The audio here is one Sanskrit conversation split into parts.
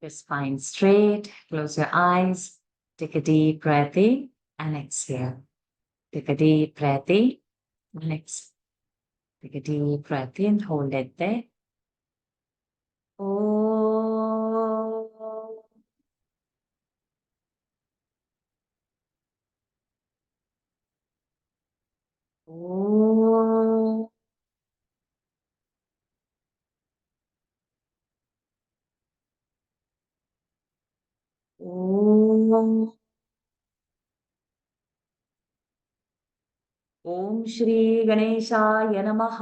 Your spine straight. Close your eyes. Take a deep breath in and exhale. Take a deep breath in and exhale. Take a deep breath in. Hold it there. Oh. Oh. Oh. ॐ श्री गणेशाय नमः।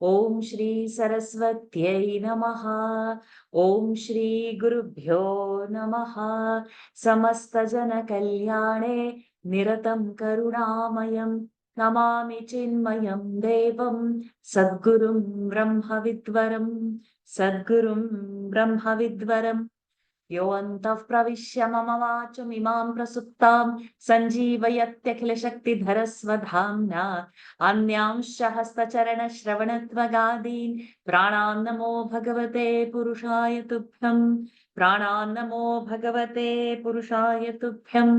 ॐ श्री सरस्वत्यै नमः। ॐ श्री गुरुभ्यो नमः। समस्तजनकल्याणे निरतं करुणामयं नमामि चिन्मयं देवं सद्गुरुं ब्रह्मविद्वरं सद्गुरुं ब्रह्मविद्वरम् यो अन्तः प्रविश्य मम वाचमिमां प्रसुप्तां सञ्जीवयत्यखिलशक्तिधरस्वधाम्ना अन्यांश्च हस्तचरणश्रवणत्वगादीन् प्राणान् नमो भगवते पुरुषाय तुभ्यं प्राणान् नमो भगवते पुरुषाय तुभ्यं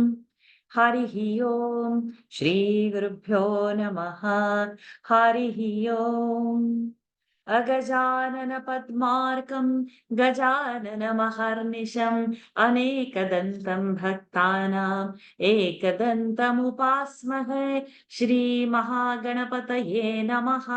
हरिः ओम् श्रीगुरुभ्यो नमः हरिः ओम् अगजानन पद्मार्कं गजाननमहर्निशम् अनेकदन्तं भक्तानाम् एकदन्तमुपास्महे श्रीमहागणपतये नमः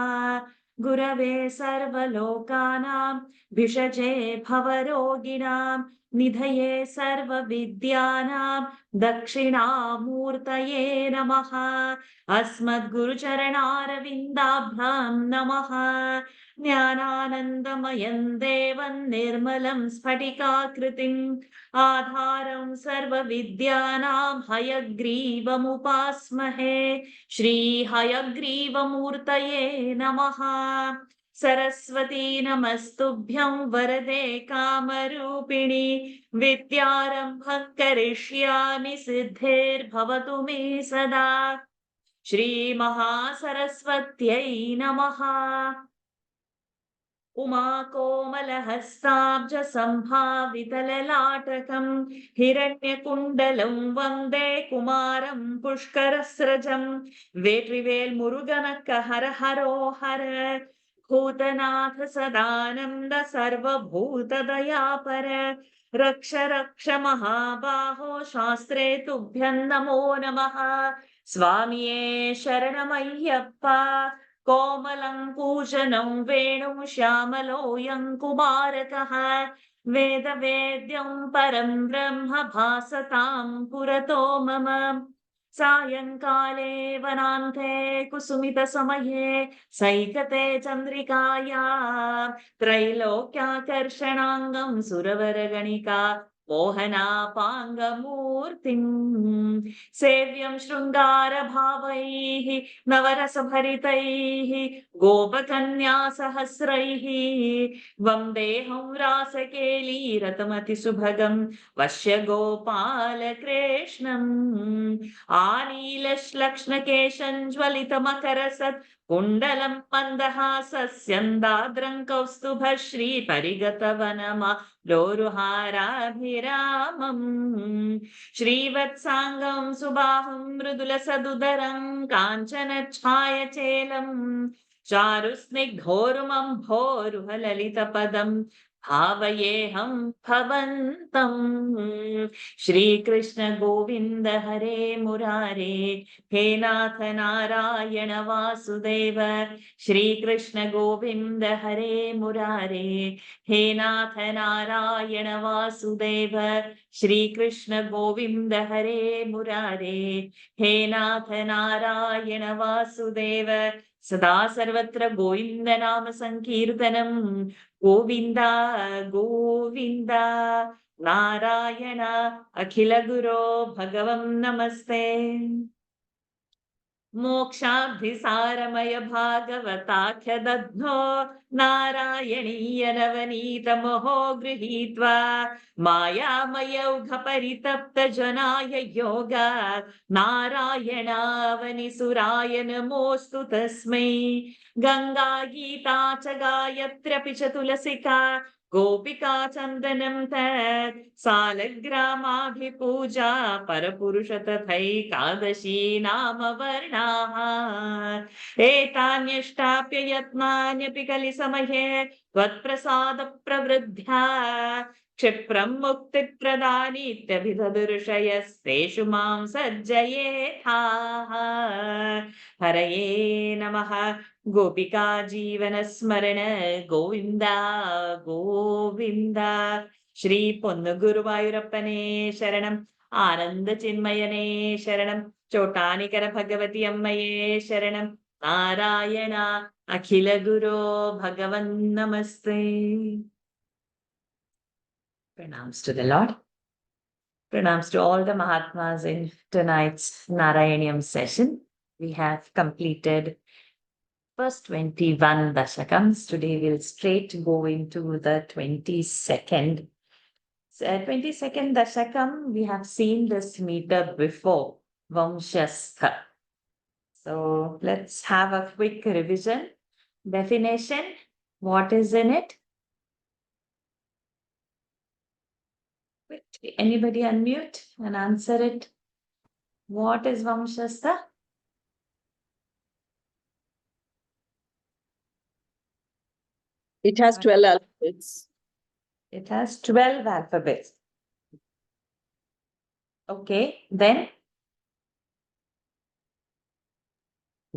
गुरवे सर्वलोकानां भिषजे भवरोगिणां निधये सर्वविद्यानां दक्षिणामूर्तये नमः अस्मद्गुरुचरणारविन्दाभ्यां नमः ज्ञानानन्दमयं देवं निर्मलं स्फटिकाकृतिम् आधारं सर्वविद्यानां हयग्रीवमुपास्महे श्रीहयग्रीवमूर्तये नमः सरस्वती नमस्तुभ्यं वरदे कामरूपिणि विद्यारम्भं करिष्यामि सिद्धिर्भवतु मे सदा श्रीमहासरस्वत्यै नमः उमाकोमलहस्ताब्जसम्भावितललाटकं हिरण्यकुण्डलं वन्दे कुमारं पुष्करस्रजं वेट्रिवेल् मुरुगनक्क हर हरो हर भूतनाथ सदानन्द सर्वभूतदयापर रक्ष रक्ष महाबाहो शास्त्रे तुभ्यं नमो नमः स्वामिये शरणमय्यप्पा कोमलं कूजनं वेणुं श्यामलोऽयं कुमारकः वेदवेद्यं परं ब्रह्म भासतां पुरतो मम सायंकाले वनान्ते कुसुमितसमये सैकते चन्द्रिकाया त्रैलोक्याकर्षणाङ्गं सुरवरगणिका मोहनापाङ्गमूर्तिम् सेव्यं शृङ्गारभावैः नवरसभरितैः गोपकन्यासहस्रैः वन्देऽहं रासकेलीरतमतिसुभगं वश्यगोपालकृष्णम् आनीलश्लक्ष्णकेशञ्ज्वलितमकरसत् कुण्डलं मन्दहासस्यन्दाद्रं कौस्तुभश्रीपरिगतवनमा लोरुहाराभिरामम् श्रीवत्साङ्गं सुबाहुं मृदुलसदुदरं काञ्चनच्छायचेलम् चारुस्निग्धोरुमम्भोरुहललितपदं भावयेऽहं भवन्तम् श्रीकृष्ण गोविन्द हरे मुरारे हे नाथ नारायण वासुदेव श्रीकृष्ण गोविन्द हरे मुरारे हे नाथ नारायण वासुदेव श्रीकृष्ण गोविन्द हरे मुरारे हे नाथ नारायण वासुदेव सदा सर्वत्र गोविन्द नाम संकीर्तनं गोविन्द गोविन्द नारायण अखिल गुरो भगवं नमस्ते मोक्षाब्धिसारमय भागवताख्य दध्नो नारायणीय नवनीतमोहो गृहीत्वा मायामयौघपरितप्त जनाय योगा नारायणावनिसुराय नमोऽस्तु तस्मै गङ्गा गीता च गायत्र्यपि च तुलसिका Gopika Chandanam Tat Salagramadhipuja Parapuruša Tathaikadashi Nama Varnaha Etanyashtapya Yatmanyapi Kalisamahe Tvatprasada Pravridhya Kshipram Mukti Pradani Tabhidadurshayasteshu Mam Sajjayetha Haraye Namaha Gopika Jeevana Smarana Govinda Govinda Shri Ponnaguruvayurappane Sharanam Ananda Chinmayane Sharanam Chotanikara Bhagavati Ammaye Sharanam Narayana Akhila Guru Bhagavan Namaste. Pranams to the Lord. Pranams to all the Mahatmas in tonight's Narayaniam session. We have completed first 21 dashakams. Today we'll straight go into the 22nd. 22nd dashakam, we have seen this meter before, Vamshastha. So let's have a quick revision. Definition, what is in it? Anybody unmute and answer it? What is Vamshastha? It has 12 alphabets. It has 12 alphabets. Okay, then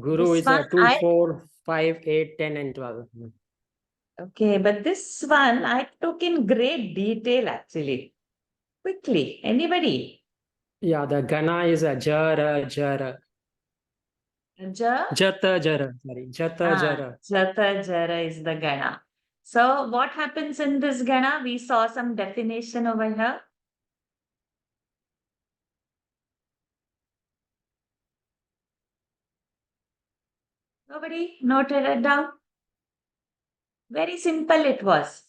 Guru this is one, a 2, 4, 5, 8, 10, and 12. okay, but this one I took in great detail actually. Quickly, anybody? Yeah, the Gana is a Jara, Jara. Jata, Jara. Sorry, Jata, Jara. Jata Jara is the Gana. So what happens in this Gana? We saw some definition over here. Nobody noted it down? Very simple it was.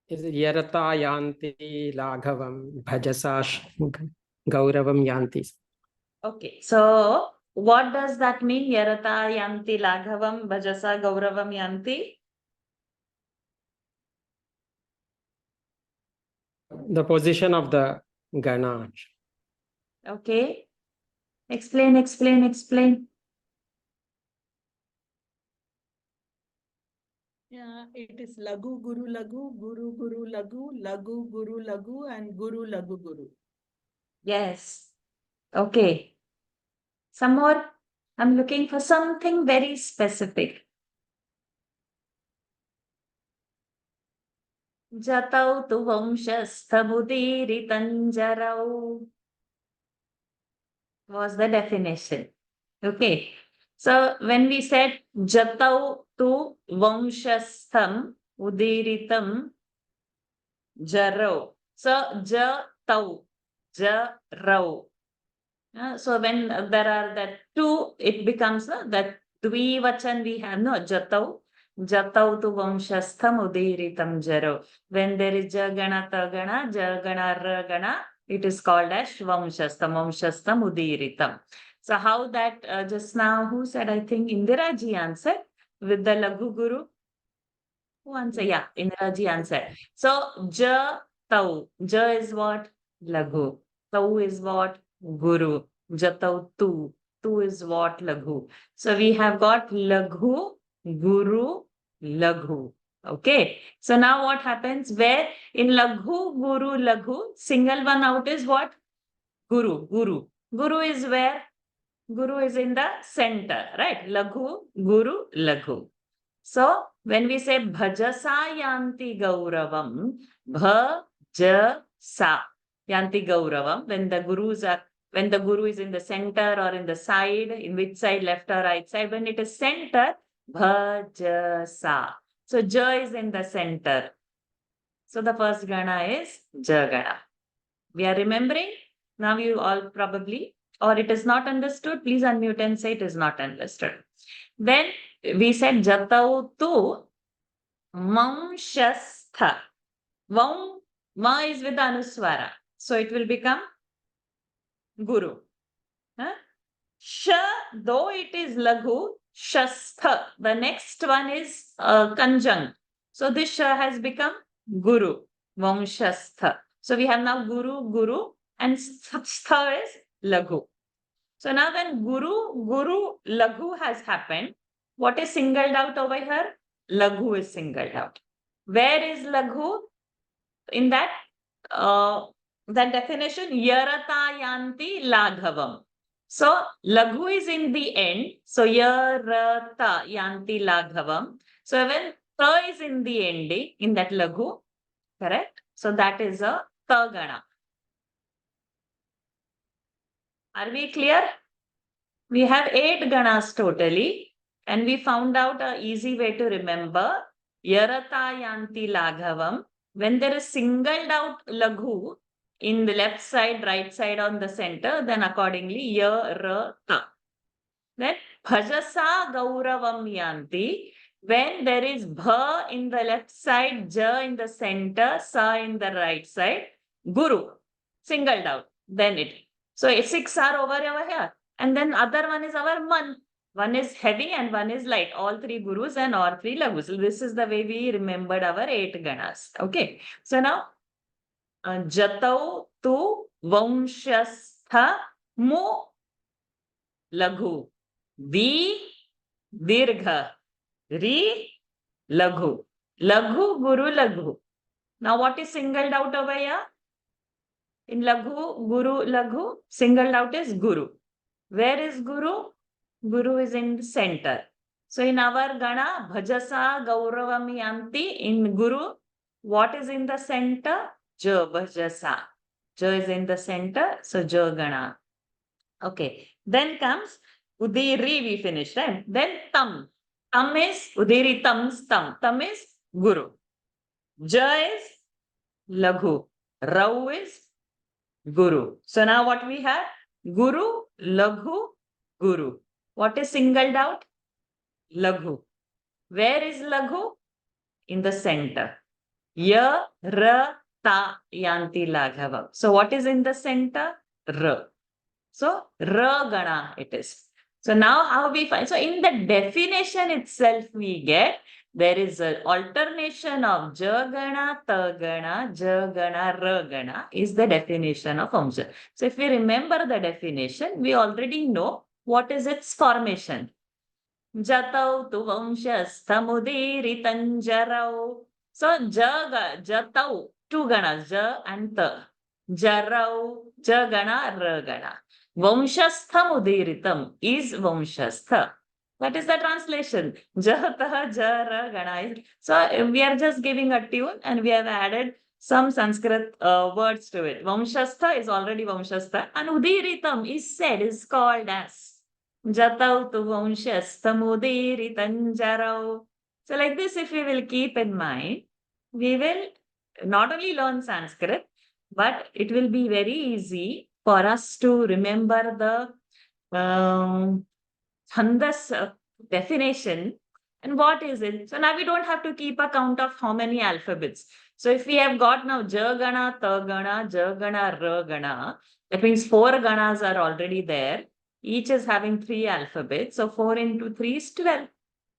Is Yarata Yanti Laghavam Bhajasash Gauravam Yanti. Okay, so what does that mean? Yarata Yanti Laghavam Bhajasa Gauravam Yanti? The position of the Gana. Okay. Explain, explain, explain. Yeah, it is Lagu Guru Lagu, Guru Guru Lagu, Lagu Guru Lagu, and Guru Lagu Guru. Yes. Okay. Some more. I'm looking for something very specific. Jatau tu vamshasthabudiritanjarau was the definition. Okay. So when we said Jatau tu vamshastham udiritam jarau. So Jatau, Jarau. So when there are the two, it becomes that Dvivachan we have, no, Jatau. Jatau tu vamshastham udiritam jaro. When there is Jagana Tagana, Jagana Ragana, it is called as Vamshastham udiritam. So how that just now, who said, I think Indira ji answered with the Laghu Guru. Who answered? Yeah, Indira ji answered. So Jatau, Ja is what? Laghu. Tau is what? Guru. Jatau tu. Tu is what? Laghu. So we have got Laghu, Guru, Laghu. Okay. So now what happens? Where in Laghu, Guru, Laghu, single one out is what? Guru, Guru. Guru is where? Guru is in the center, right? Laghu, Guru, Laghu. So when we say bhajasa yanti gauravam, bhajasa yanti gauravam, when the guru is in the center or in the side, in which side, left or right side, when it is center, bhajasa. So ja is in the center. So the first gana is jagana. We are remembering? Now you all probably, or it is not understood, please unmute and say it is not understood. Then we said Jatau tu Vamshastha. Vam, ma is with Anuswara. So it will become Guru. Huh? Sha, though it is Laghu, Shastha. The next one is conjunct. So this Sha has become Guru. Vamshastha. So we have now Guru, Guru, and Stha is Laghu. So now when Guru, Laghu has happened, what is singled out over here? Laghu is singled out. Where is Laghu? In that definition, Yarata Yanti Laghavam. So Laghu is in the end. So Yarata Yanti Laghavam. So when Ta is in the ending, in that Laghu, correct? So that is a Ta Gana. Are we clear? We have 8 ganas totally, and we found out an easy way to remember. Yarata Yanti Laghavam. When there is singled out Laghu in the left side, right side, on the center, then accordingly Yarata. Then Bhajasa Gauravam Yanti. When there is Bha in the left side, Ja in the center, Sa in the right side, Guru singled out. Then it. So 6 are over here. And then other one is our Man. One is heavy and one is light. All 3 Gurus and all 3 Laghus. So this is the way we remembered our 8 Ganas. Okay. So now, Jatau tu Vamshastha mu Laghu. Di Dirgha. Ri Laghu. Laghu Guru Laghu. Now what is singled out over here? In Laghu, Guru, Laghu, singled out is Guru. Where is Guru? Guru is in the center. So in our Gana, Bhajasa Gauravam Yanti, in Guru, what is in the center? Ja, Bhajasa. Ja is in the center, so Ja Gana. Okay. Then comes Udiri, we finished, right? Then Tam. Tam is Udiri, Tam's Tam. Tam is Guru. Ja is Laghu. Rau is Guru. So now what we have? Guru, Laghu, Guru. What is singled out? Laghu. Where is Laghu? In the center. Ya, Ra, Ta, Yanti, Laghavam. So what is in the center? Ra. So Ra Gana it is. So now how we find? So in the definition itself we get there is an alternation of Jagana, Tagana, Jagana, Ragana is the definition of Vamsha. So if we remember the definition, we already know what is its formation. Jatau tu Vamshasthamudiritanjarau. So Jatau, 2 ganas, Ja and Ta. Jarau, Jagana, Ragana. Vamshasthamudiritam is Vamshastha. What is the translation? Jatah, Jara, Gana. So we are just giving a tune and we have added some Sanskrit words to it. Vamshastha is already Vamshastha and Udiritam is said, is called as Jatau tu Vamshasthamudiritanjarau. So like this, if we will keep in mind, we will not only learn Sanskrit, but it will be very easy for us to remember the Chandas definition and what is it. So now we don't have to keep a count of how many alphabets. So if we have got now Jagana, Tagana, Jagana, Ragana, that means 4 ganas are already there. Each is having 3 alphabets. So 4 into 3 is 12.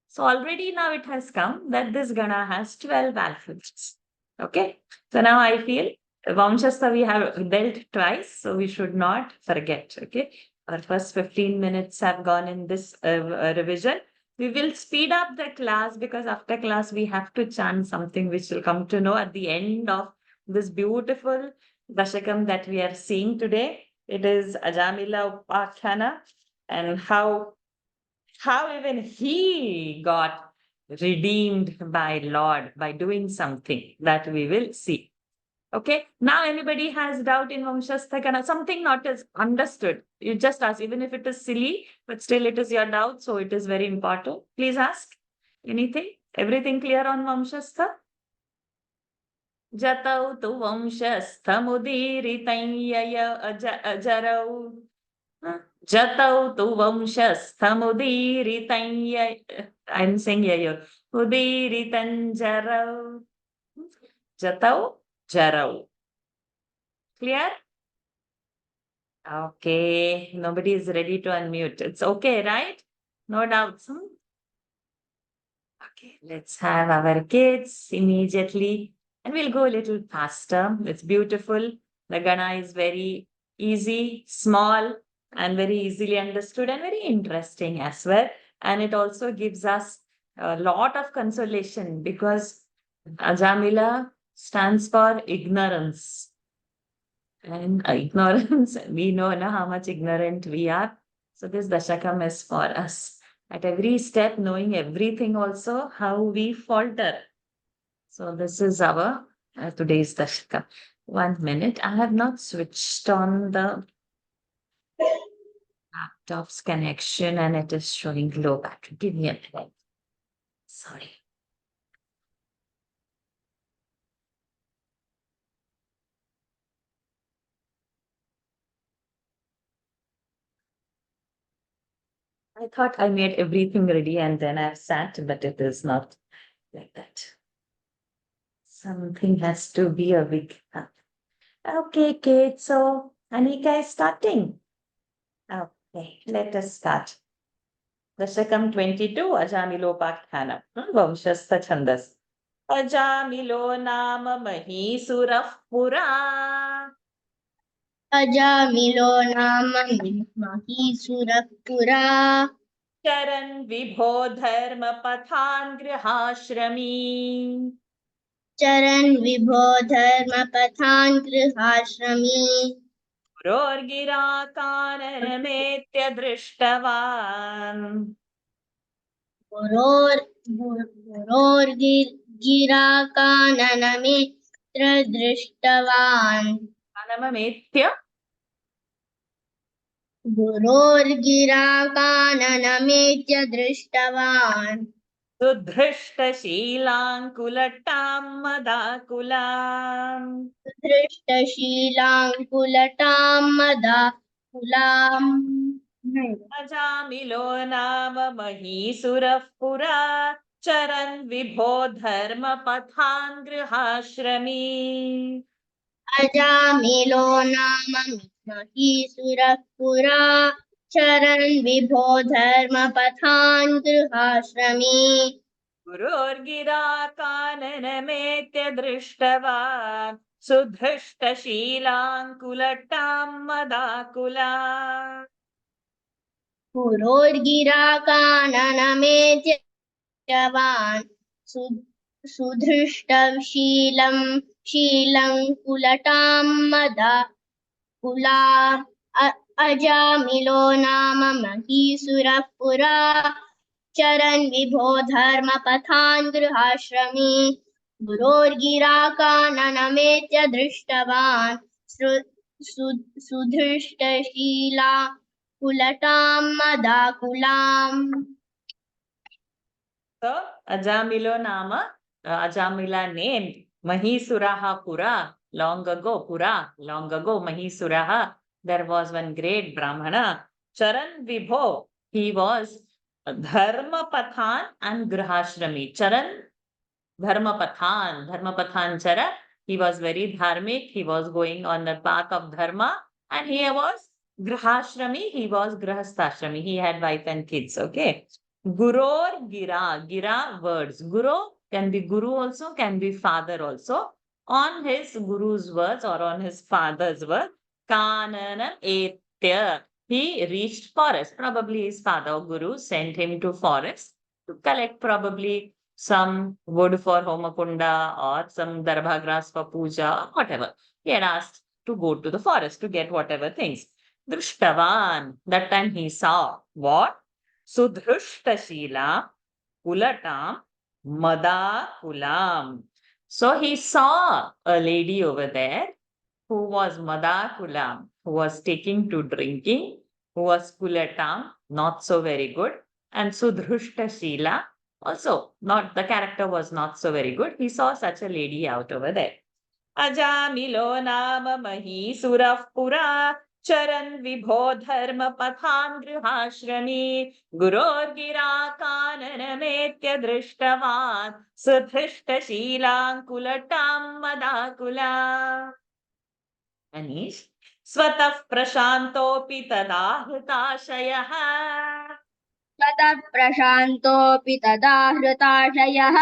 So already now it has come that this Gana has 12 alphabets. Okay. So now I feel Vamshastha we have dealt twice, so we should not forget. Okay. Our first 15 minutes have gone in this revision. We will speed up the class because after class we have to chant something which will come to know at the end of this beautiful Dashakam that we are seeing today. It is Ajamila Upakhana and how even he got redeemed by Lord by doing something that we will see. Okay, now anybody has doubt in Vamshastha, something not as understood, you just ask, even if it is silly, but still it is your doubt, so it is very important. Please ask anything. Everything clear on Vamshastha? Jatau tu Vamshasthamudiritanjaya ajarau. Jatau tu Vamshasthamudiritanjaya. I'm saying yayo. Udiritanjarau. Jatau Jarau. Clear? Okay. Nobody is ready to unmute. It's okay, right? No doubts. Okay, let's have our kids immediately. And we'll go a little faster. It's beautiful. The Gana is very easy, small, and very easily understood and very interesting as well. And it also gives us a lot of consolation because Ajamila stands for ignorance. And ignorance, we know now how much ignorant we are. So this Dashakam is for us. At every step, knowing everything also, how we falter. So this is our today's Dashakam. 1 minute. I have not switched on the laptop's connection and it is showing low battery. Give me a minute. Sorry. I thought I made everything ready and then I've sat, but it is not like that. Something has to be a big. Okay, Kate. So Anika is starting. Okay, let us start. Dashakam 22, Ajamilopakhyanam. Vamshastha Chandas. Ajamilo nama Mahisurah Pura. अजामिलो नाम महिषुरः पुरा Charan Vibho Dharma Pathan Grihashrami. चरन् विभो धर्मपथान् गृहाश्रमी Gurorgira Kananametya Drishtavan. गुरोर्गिराकाननमित्र दृष्टवान् Kanamametya. गुरोर्गिराकाननमेत्य दृष्टवान् Sudhrishtashilankulataam madakulam. दृष्टशीलाङ्कुलटां मदाकुलाम् Ajamilo nama Mahisurah Pura. Charan Vibho Dharma Pathan Grihashrami. अजामिलो नाम महिषुरः पुरा चरन् विभो धर्मपथान् गृहाश्रमी Gurorgira Kananametya Drishtavan. Sudhrishtashilankulataam madakulam. पुरोर्गिराकाननमेत्यवान् सुधृष्टशीलं शीलङ्कुलटां मदाकुला अजामिलो नाम महिषुरः पुरा चरन् विभो धर्मपथान् गृहाश्रमी गुरोर्गिराकाननमेत्य दृष्टवान् सुधृष्टशीला कुलटां मदाकुलाम् So, Ajamilo Nama, Ajamila name, Mahisuraha Pura, long ago, Mahisuraha, there was one great Brahmana, Charan Vibho, he was Dharma Pathan and Grihashrami. Charan, Dharma Pathan Chara, he was very dharmic, he was going on the path of Dharma, and he was Grihashrami, he was Grihastashrami, he had wife and kids, okay? Guror Gira words. Guru can be Guru also, can be father also. On his Guru's words or on his father's words, Kanana Etya. He reached forest. Probably his father or Guru sent him to forest to collect probably some wood for Homakunda or some darbha grass for puja or whatever. He had asked to go to the forest to get whatever things. Drishtavan. That time he saw what? Sudhrushtashila Kulatam Madakulam. So he saw a lady over there who was Madakulam, who was taking to drinking, who was Kulatam, not so very good, and Sudhrushtashila, also not the character was not so very good. He saw such a lady out over there. Ajamilo nama Mahisurah Pura. Charan Vibho Dharma Pathan Grihashrami Gurorgira Kananametya Drishtavan Sudhrishtashilankulatam Madakula. Anish Swataf Prashantopi Tadahritashayah ततः प्रशान्तोऽपि तदा हृताशयः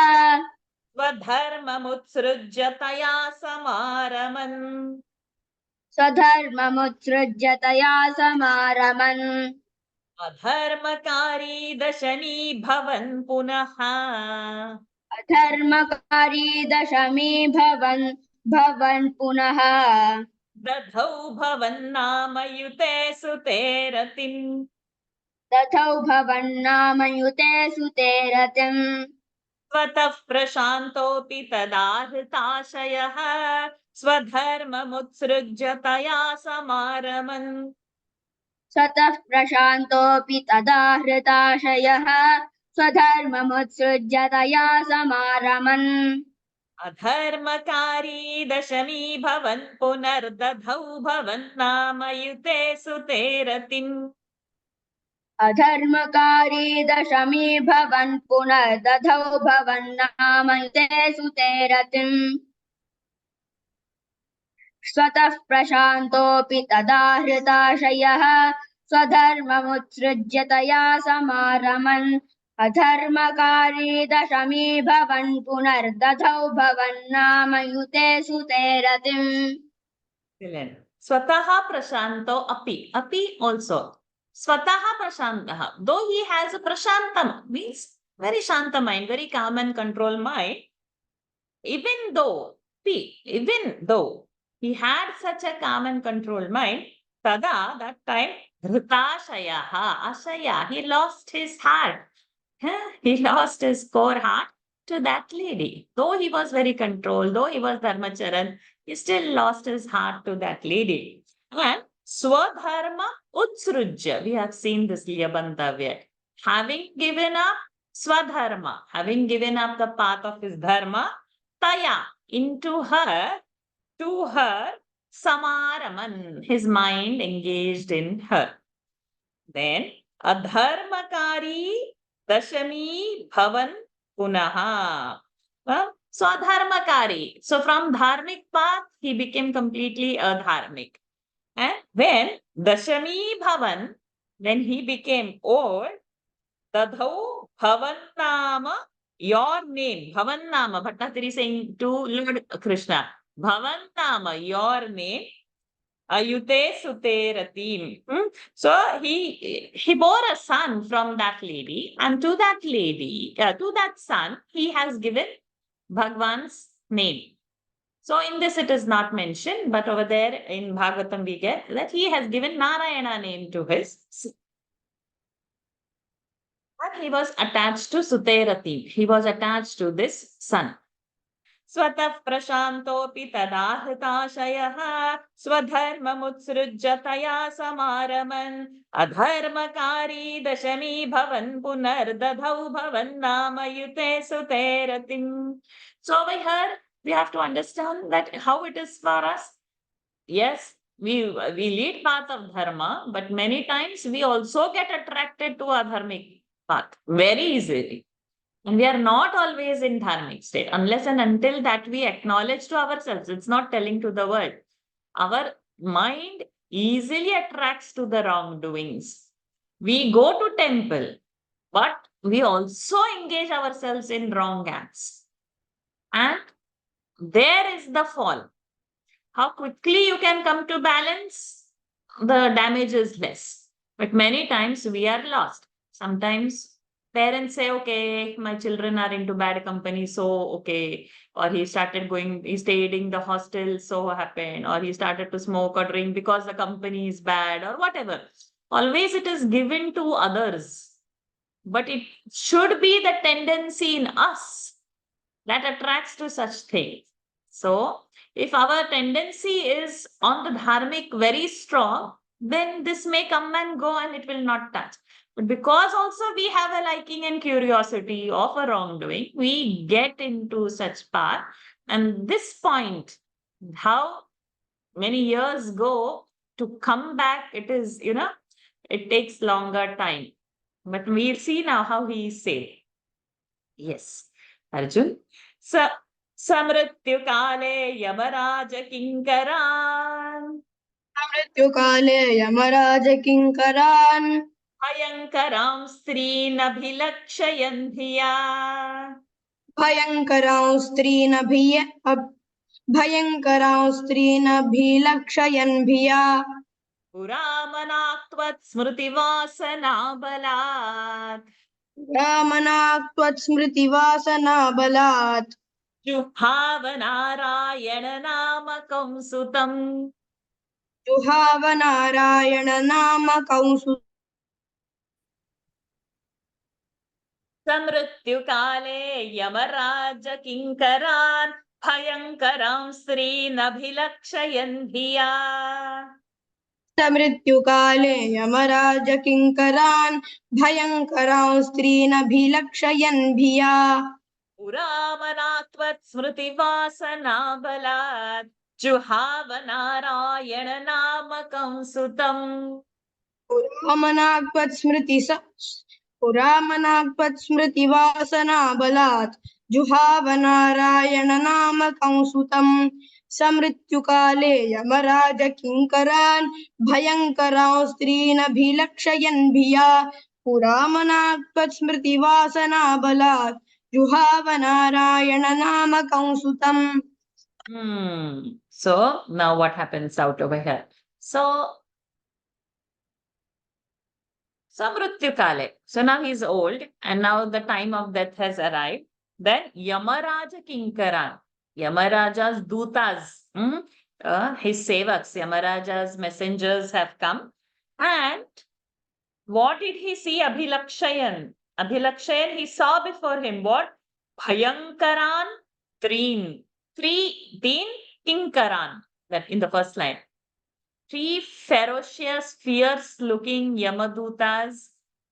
स्वधर्ममुत्सृज्य तया समारमन् स्वधर्ममुत्सृज्य तया समारमन् अधर्मकारी दशमी भवन् पुनः अधर्मकारी दशमी भवन् पुनः दधौ भवन्नामयुते सुते रतिम् तथौ भवन्नामयुते सुते रतिम् स्वतः प्रशान्तोऽपि तदा हृताशयः स्वधर्ममुत्सृज्य तया समारमन् स्वतः प्रशान्तोऽपि तदा हृताशयः स्वधर्ममुत्सृज्य तया समारमन् अधर्मकारी दशमी भवन् पुनर्दधौ भवन्नामयुते सुते रतिम् अधर्मकारी दशमी भवन् पुनर्दधौ भवन्नामयुते सुते रतिम् स्वतः प्रशान्तोऽपि तदा हृताशयः स्वधर्ममुत्सृज्य तया समारमन् अधर्मकारी दशमी भवन् पुनर्दधौ भवन्नामयुते सुते रतिम् स्वतः प्रशान्तो अपि also स्वतः prashantah, though he has a prashantam, means very shanta mind, very calm and controlled mind, even though he had such a calm and controlled mind, tada, that time ashaya, he lost his heart. He lost his core heart to that lady. Though he was very controlled, though he was dharmacharan, he still lost his heart to that lady. And swadharma utsrujya, we have seen this Liyabantavya. Having given up swadharma, having given up the path of his dharma, taya, into her, to her, samaraman, his mind engaged in her. Then adharmakari dashami bhavan punaha. So adharmakari. So from dharmic path, he became completely adharmic. And when dashami bhavan, when he became old, tadhau bhavan nama, your name, bhavan nama, Bhattatiri saying to Lord Krishna, bhavan nama, your name, ayute sute ratim. So he bore a son from that lady, and to that lady, to that son, he has given Bhagwan's name. So in this it is not mentioned, but over there in Bhagavatam we get that he has given Narayana name to his son. But he was attached to Suterati. He was attached to this son. स्वतः प्रशान्तोऽपि तदा हृताशयः स्वधर्ममुत्सृज्य तया समारमन् अधर्मकारी दशमी भवन् पुनर्दधौ भवन्नामयुते सुते रतिम्. So over here we have to understand that how it is for us. Yes, we lead path of dharma, but many times we also get attracted to adharmic path very easily. And we are not always in dharmic state unless and until that we acknowledge to ourselves. It's not telling to the world. Our mind easily attracts to the wrongdoings. We go to temple, but we also engage ourselves in wrong acts. And there is the fall. How quickly you can come to balance, the damage is less. But many times we are lost. Sometimes parents say, okay, my children are into bad company, so okay. Or he stayed in the hostel, so happened. Or he started to smoke or drink because the company is bad or whatever. Always it is given to others. But it should be the tendency in us that attracts to such things. So if our tendency is on the dharmic very strong, then this may come and go and it will not touch. But because also we have a liking and curiosity of a wrongdoing, we get into such path. And this point, how many years go to come back, it is, it takes longer time. But we'll see now how he is saved. Yes, Arjun. So, Samrityukale Yamaraja Kinkaran. मृत्युकाले Yamraj किङ्करान् भयङ्करां स्त्रीनभिलक्षयन् धिया भयङ्करां स्त्रीनभिलक्षयन् भिया पुरामनाक्त्वत् स्मृतिवासनाबलात् रामनाक् त्वत्स्मृतिवासनाबलात् जुहावनारायण नामकं सुतम् जुहाव नारायण नामकं समृत्युकाले यमराज किङ्करान् भयङ्करां स्त्रीनभिलक्षयन् धिया मृत्युकाले यमराज किङ्करान् भयङ्करां स्त्रीनभिलक्षयन् भिया पुरामनात्वत् स्मृतिवासनाबलात् जुहावनारायण नामकं सुतम् पुरामनाक् त्वत्स्मृतिवासनाबलात् जुहाव नारायण नामकं सुतम् समृत्युकाले यमराज किङ्करान् भयङ्करां स्त्रीनभिलक्षयन् भिया पुरामनाक् त्वत्स्मृतिवासनाबलात् जुहाव नारायण नामकं सुतम्. So now what happens out over here? So Samrutyukale. So now he's old and now the time of death has arrived. Then Yamaraja Kinkaran. Yamaraja's dutas, his sevaks, Yamaraja's messengers have come. And what did he see? Abhilakshayan. Abhilakshayan, he saw before him what? Bhayankaran Treen. Teen Kinkaran. That in the first line. 3 ferocious, fierce-looking Yamadutas,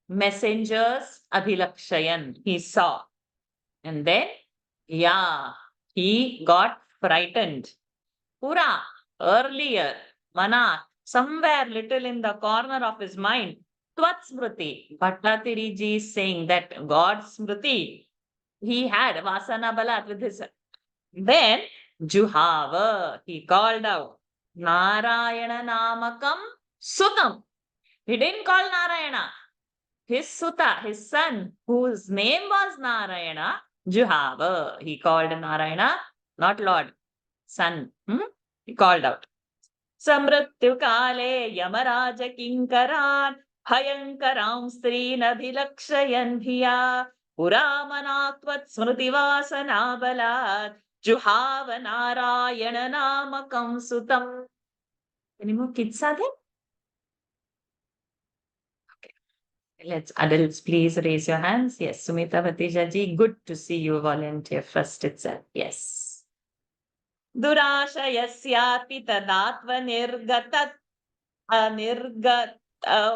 messengers, Abhilakshayan, he saw. And then, he got frightened. Pura, earlier, Mana, somewhere little in the corner of his mind, Tvatsmriti, Bhattatiri is saying that God's Smriti, he had Vasana Balat with his. Then, Juhava, he called out. Narayana Namakam Sutam. He didn't call Narayana. His Suta, his son, whose name was Narayana, Juhava. He called Narayana, not Lord, son. He called out. Samrutyukale Yamaraja Kinkaran Bhayankaram Strinabhilakshayan Bhiya Puramanatvat Smritivasanavalat Juhava Narayana Namakam Sutam. Any more kids are there? Okay. Let's adults please raise your hands. Yes, Sumita Bhatijaji, good to see you volunteer first itself. Yes. Durashayasyapi tadatva nirgatat nirgat.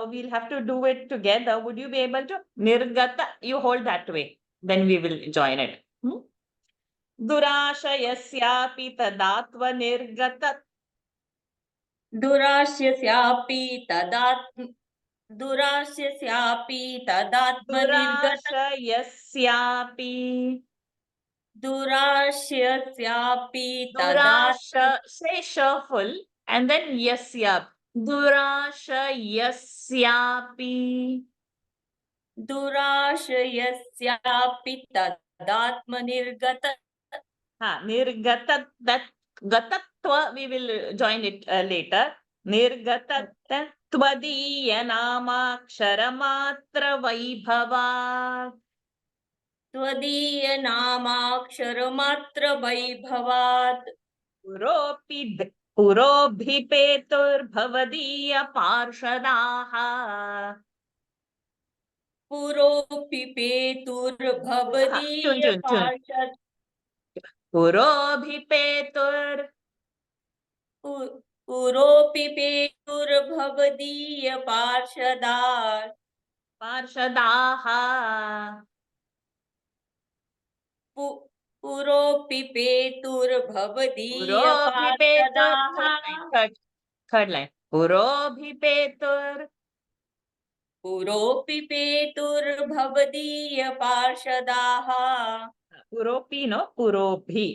We'll have to do it together. Would you be able to? Nirgata, you hold that way. Then we will join it. दुराशयस्यापि तदात्मनिर्गतत् दुराशयस्यापि तदात्मनिर्गतत् say full and then yasyap durashayasyapi tadatmanirgatat. Nirgatat, that gatatva we will join it later. Nirgatat tvadiya namakshara vaibhava. Tvadiya namakshara vaibhavat. Purobhipetur bhavadiya parshadaha. Puropipetur bhavadiya parshad. Puropipetur bhavadiya parshadaha. Puropipetur bhavadiya parshadaha. Third line. Puropipetur bhavadiya parshadaha. Puropi no Purobhi.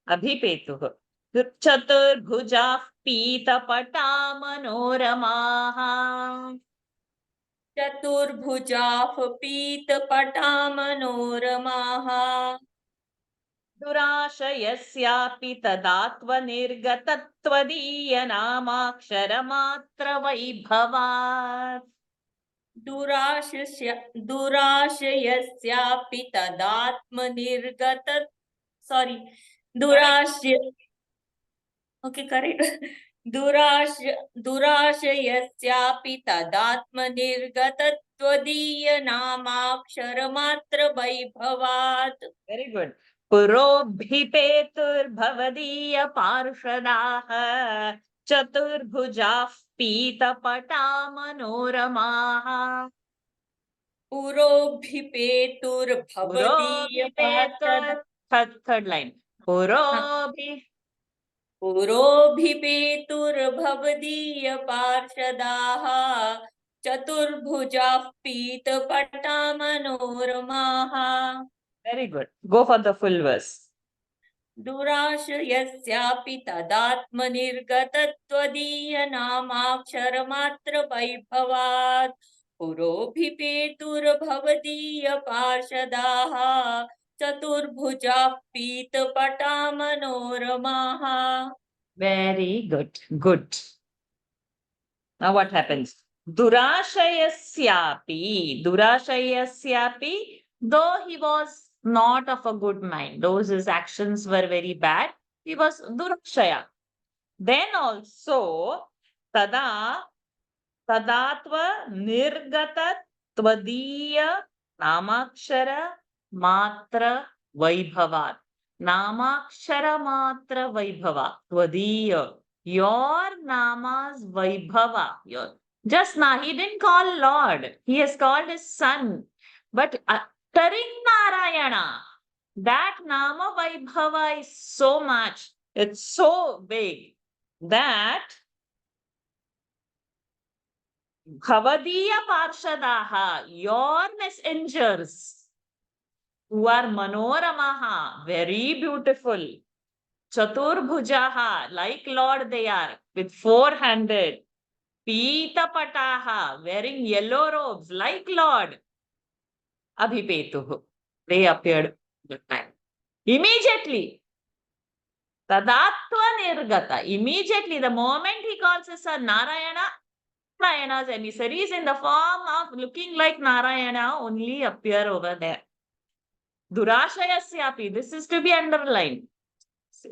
Abhipetuh. Chaturbhujah Pita Pata Manoramaha. चतुर्भुजाः पीतपटा मनोरमाः दुराशयस्यापि तदात्वनिर्गतत्वदीयनामाक्षरमात्रवैभवात् दुराशयस्यापि तदात्मनिर्गत sorry दुराशय okay correct दुराशयस्यापि तदात्मनिर्गतत्वदीयनामाक्षरमात्रवैभवात् Very good. पुरोभिपेतुर्भवदीय पार्षदाः चतुर्भुजाः पीतपटा मनोरमाः पुरोभिपेतुर्भवदीय थर्ड लाइन पुरोभिपेतुर्भवदीय पार्षदाः चतुर्भुजाः पीतपटा मनोरमाः Very good. Go for the full verse. दुराशयस्यापि तदात्मनिर्गतत्वदीयनामाक्षरमात्रवैभवात् पुरोभिपेतुर्भवदीय पार्षदाः चतुर्भुजाः पीतपटा मनोरमाः Very good. Good. Now what happens? Durashayasyapi, though he was not of a good mind, those his actions were very bad, he was Durashaya. Then also, tadatva nirgata tvadiya namakshara matra vaibhavat. Namakshara matra vaibhava. Tvadiya. Your Nama's Vaibhava. Just now, he didn't call Lord. He has called his son. But uttering Narayana, that Nama Vaibhava is so much. It's so big that Bhavadiya Parshadaha, your messengers, who are Manoramaha, very beautiful. Chaturbhujaha, like Lord they are, with four-handed. Pitapataha, wearing yellow robes, like Lord. Abhipetuhu, they appeared that time. Immediately. Tadatva nirgata. Immediately, the moment he calls his son Narayana, Narayana's emissaries in the form of looking like Narayana only appear over there. Durashayasyapi, this is to be underlined.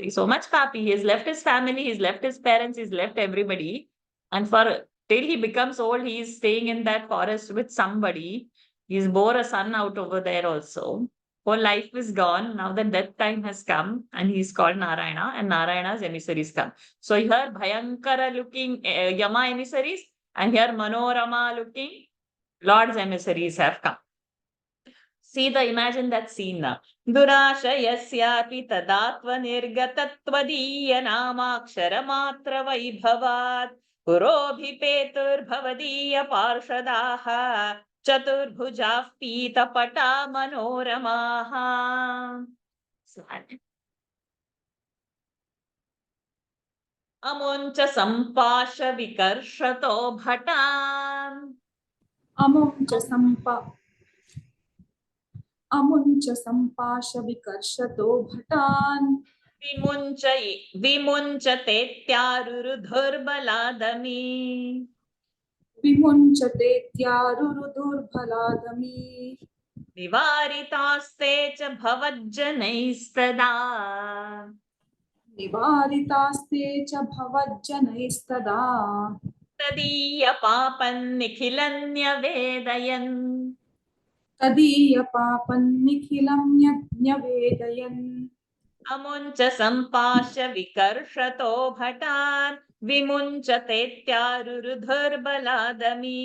So much happy. He has left his family, he's left his parents, he's left everybody. And till he becomes old, he is staying in that forest with somebody. He's bore a son out over there also. Whole life is gone. Now the death time has come and he's called Narayana and Narayana's emissaries come. So here Bhayankara looking Yama emissaries and here Manorama looking Lord's emissaries have come. See imagine that scene now. Durashayasyapi tadatva nirgatatvadiya namakshara matra vaibhavat purobhipetur bhavadiya parshadaha chaturbhujah pitapata manoramaha. Amuncha sampasha vikarshato bhatan. अमुञ्च सम्पाश विकर्षतो भटान् विमुञ्चतेत्यारुरुधुर्बलादमी विमुञ्चतेत्यारुरुदुर्बलादमी निवारितास्ते च भवज्जनैस्तदा तदीयपापन्निखिलन्यवेदयन् तदीयपापन्निखिलं अमुञ्च सम्पाश्य विकर्षतो भटान् विमुञ्चतेत्यारुरुधुर्बलादमी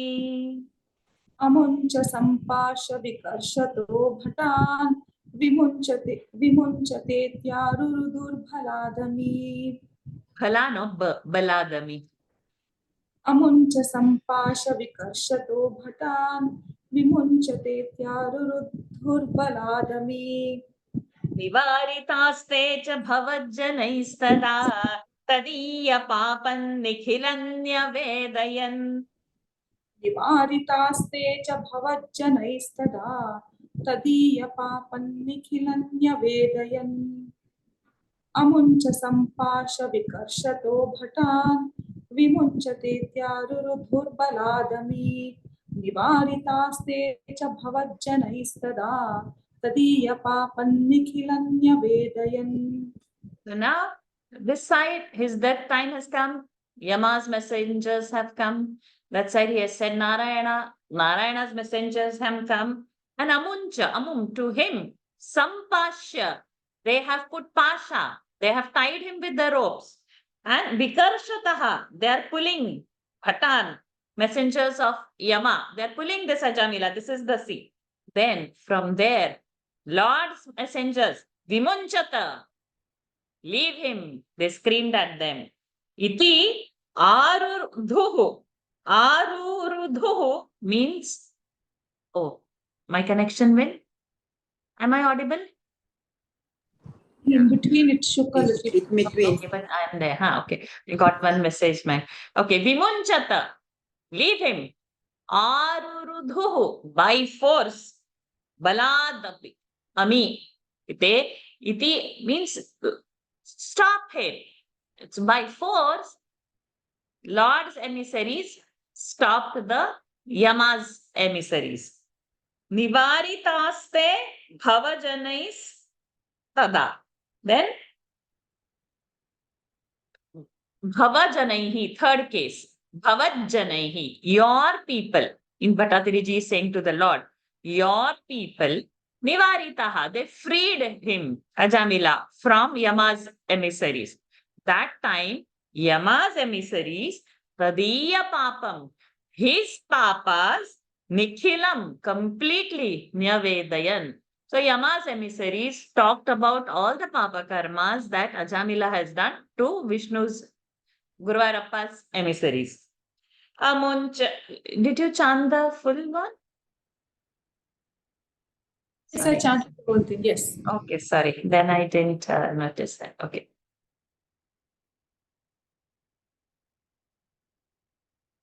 अमुञ्च सम्पाश विकर्षतो भटान् विमुञ्चतेत्यारुरुदुर्बलादमी भला नो बलादमी अमुञ्च सम्पाश विकर्षतो भटान् विमुञ्चतेत्यारुरुदुर्बलादमी निवारितास्ते च भवज्जनैस्तदा तदीयपापन्निखिलन्यवेदयन् निवारितास्ते च भवज्जनैस्तदा तदीयपापन्निखिलन्यवेदयन् अमुञ्च सम्पाश विकर्षतो भटान् विमुञ्चतेत्यारुरुधुर्बलादमी निवारितास्ते च भवज्जनैस्तदा तदीयपापन्निखिलन्यवेदयन्. So now this side, his death time has come. Yama's messengers have come. That side he has said Narayana. Narayana's messengers have come. And Amuncha, Amum, to him, Sampashya, they have put Pasha. They have tied him with the ropes. And Vikarshataha, they are pulling Bhatan, messengers of Yama. They are pulling this Ajamila. This is the sea. Then from there, Lord's messengers, Vimunchata, leave him, they screamed at them. Iti arurudhuhu. Arurudhuhu means, oh, my connection went. Am I audible? In between it shook a little. In between. Okay, but I am there. Huh? Okay, we got one message, man. Okay, Vimunchata, leave him. Arurudhuhu, by force. Baladapi, ami. Iti means stop him. It's by force. Lord's emissaries stopped the Yama's emissaries. Nivaritaste bhavajanais tada. Then bhavajanaihi, third case. Bhavajanaihi, your people. In Bhattatiriji is saying to the Lord, your people, Nivaritaha, they freed him, Ajamila, from Yama's emissaries. That time, Yama's emissaries, Tadiya Papam, his papas, Nikhilam, completely Nyavedayan. So Yama's emissaries talked about all the Papa karmas that Ajamila has done to Vishnu's, Guruvayurappa's emissaries. Amunch, did you chant the full one? Yes, I chanted the whole thing. Yes. Okay, sorry. Then I didn't notice that. Okay.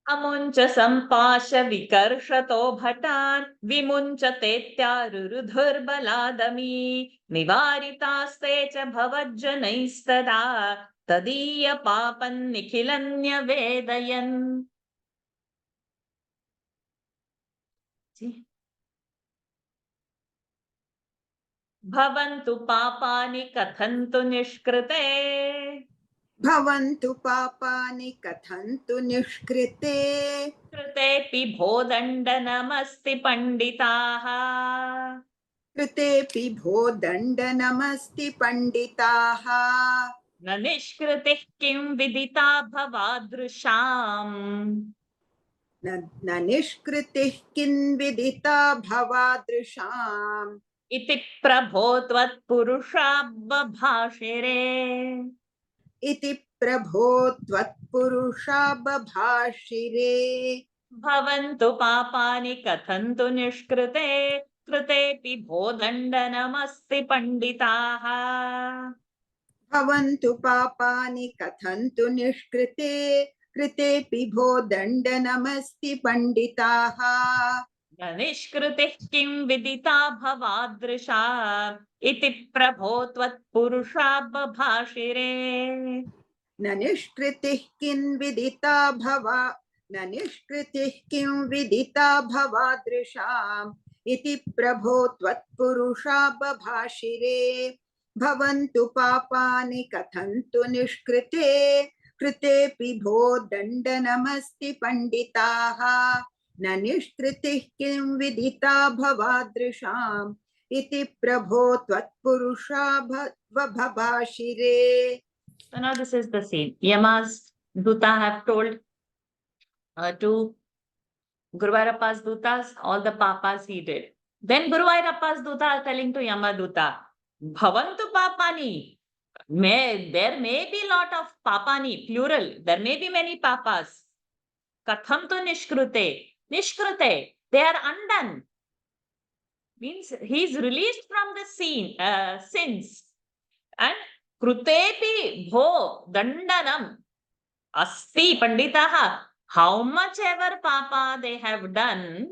Amuncha sampasha vikarshato bhatan vimunchatetyarurudhurbaladami nivaritaste cha bhavajjanaistada tadiya papan nikhilanya vedayan. See? Bhavantu papani kathantu nishkrite. Bhavantu papani kathantu nishkrite. Kritepi bhodandanamasti panditaha. Kritepi bhodandanamasti panditaha. Na nishkritih kim vidita bhavadrusham. Na nishkritih kin vidita bhavadrusham. Iti prabho tvat purusha babhashire. Iti prabho tvat purusha babhashire. Bhavantu papani kathantu nishkrite. Kritepi bhodandanamasti panditaha. Bhavantu papani kathantu nishkrite. Kritepi bhodandanamasti panditaha. Na nishkritih kim vidita bhavadrisha. Iti prabho tvat purusha babhashire. Na nishkritih kin vidita bhava. Na nishkritih kim vidita bhavadrisham. Iti prabho tvat purusha babhashire. Bhavantu papani kathantu nishkrite. Kritepi bho dandanamasti panditaha. Na nishkritih kim vidita bhavadrisham. Iti prabho tvat purusha babhashire. So now this is the scene. Yama's Duta have told to Guruvayurappa's Dutas, all the papas he did. Then Guruvayurappa's Duta are telling to Yama Duta, Bhavantu papani. There may be lot of papani, plural. There may be many papas. Katham tu nishkrute. Nishkrute. They are undone. Means he is released from the sins. And Krutepi bho dandanam asti panditaha. how much ever papa they have done,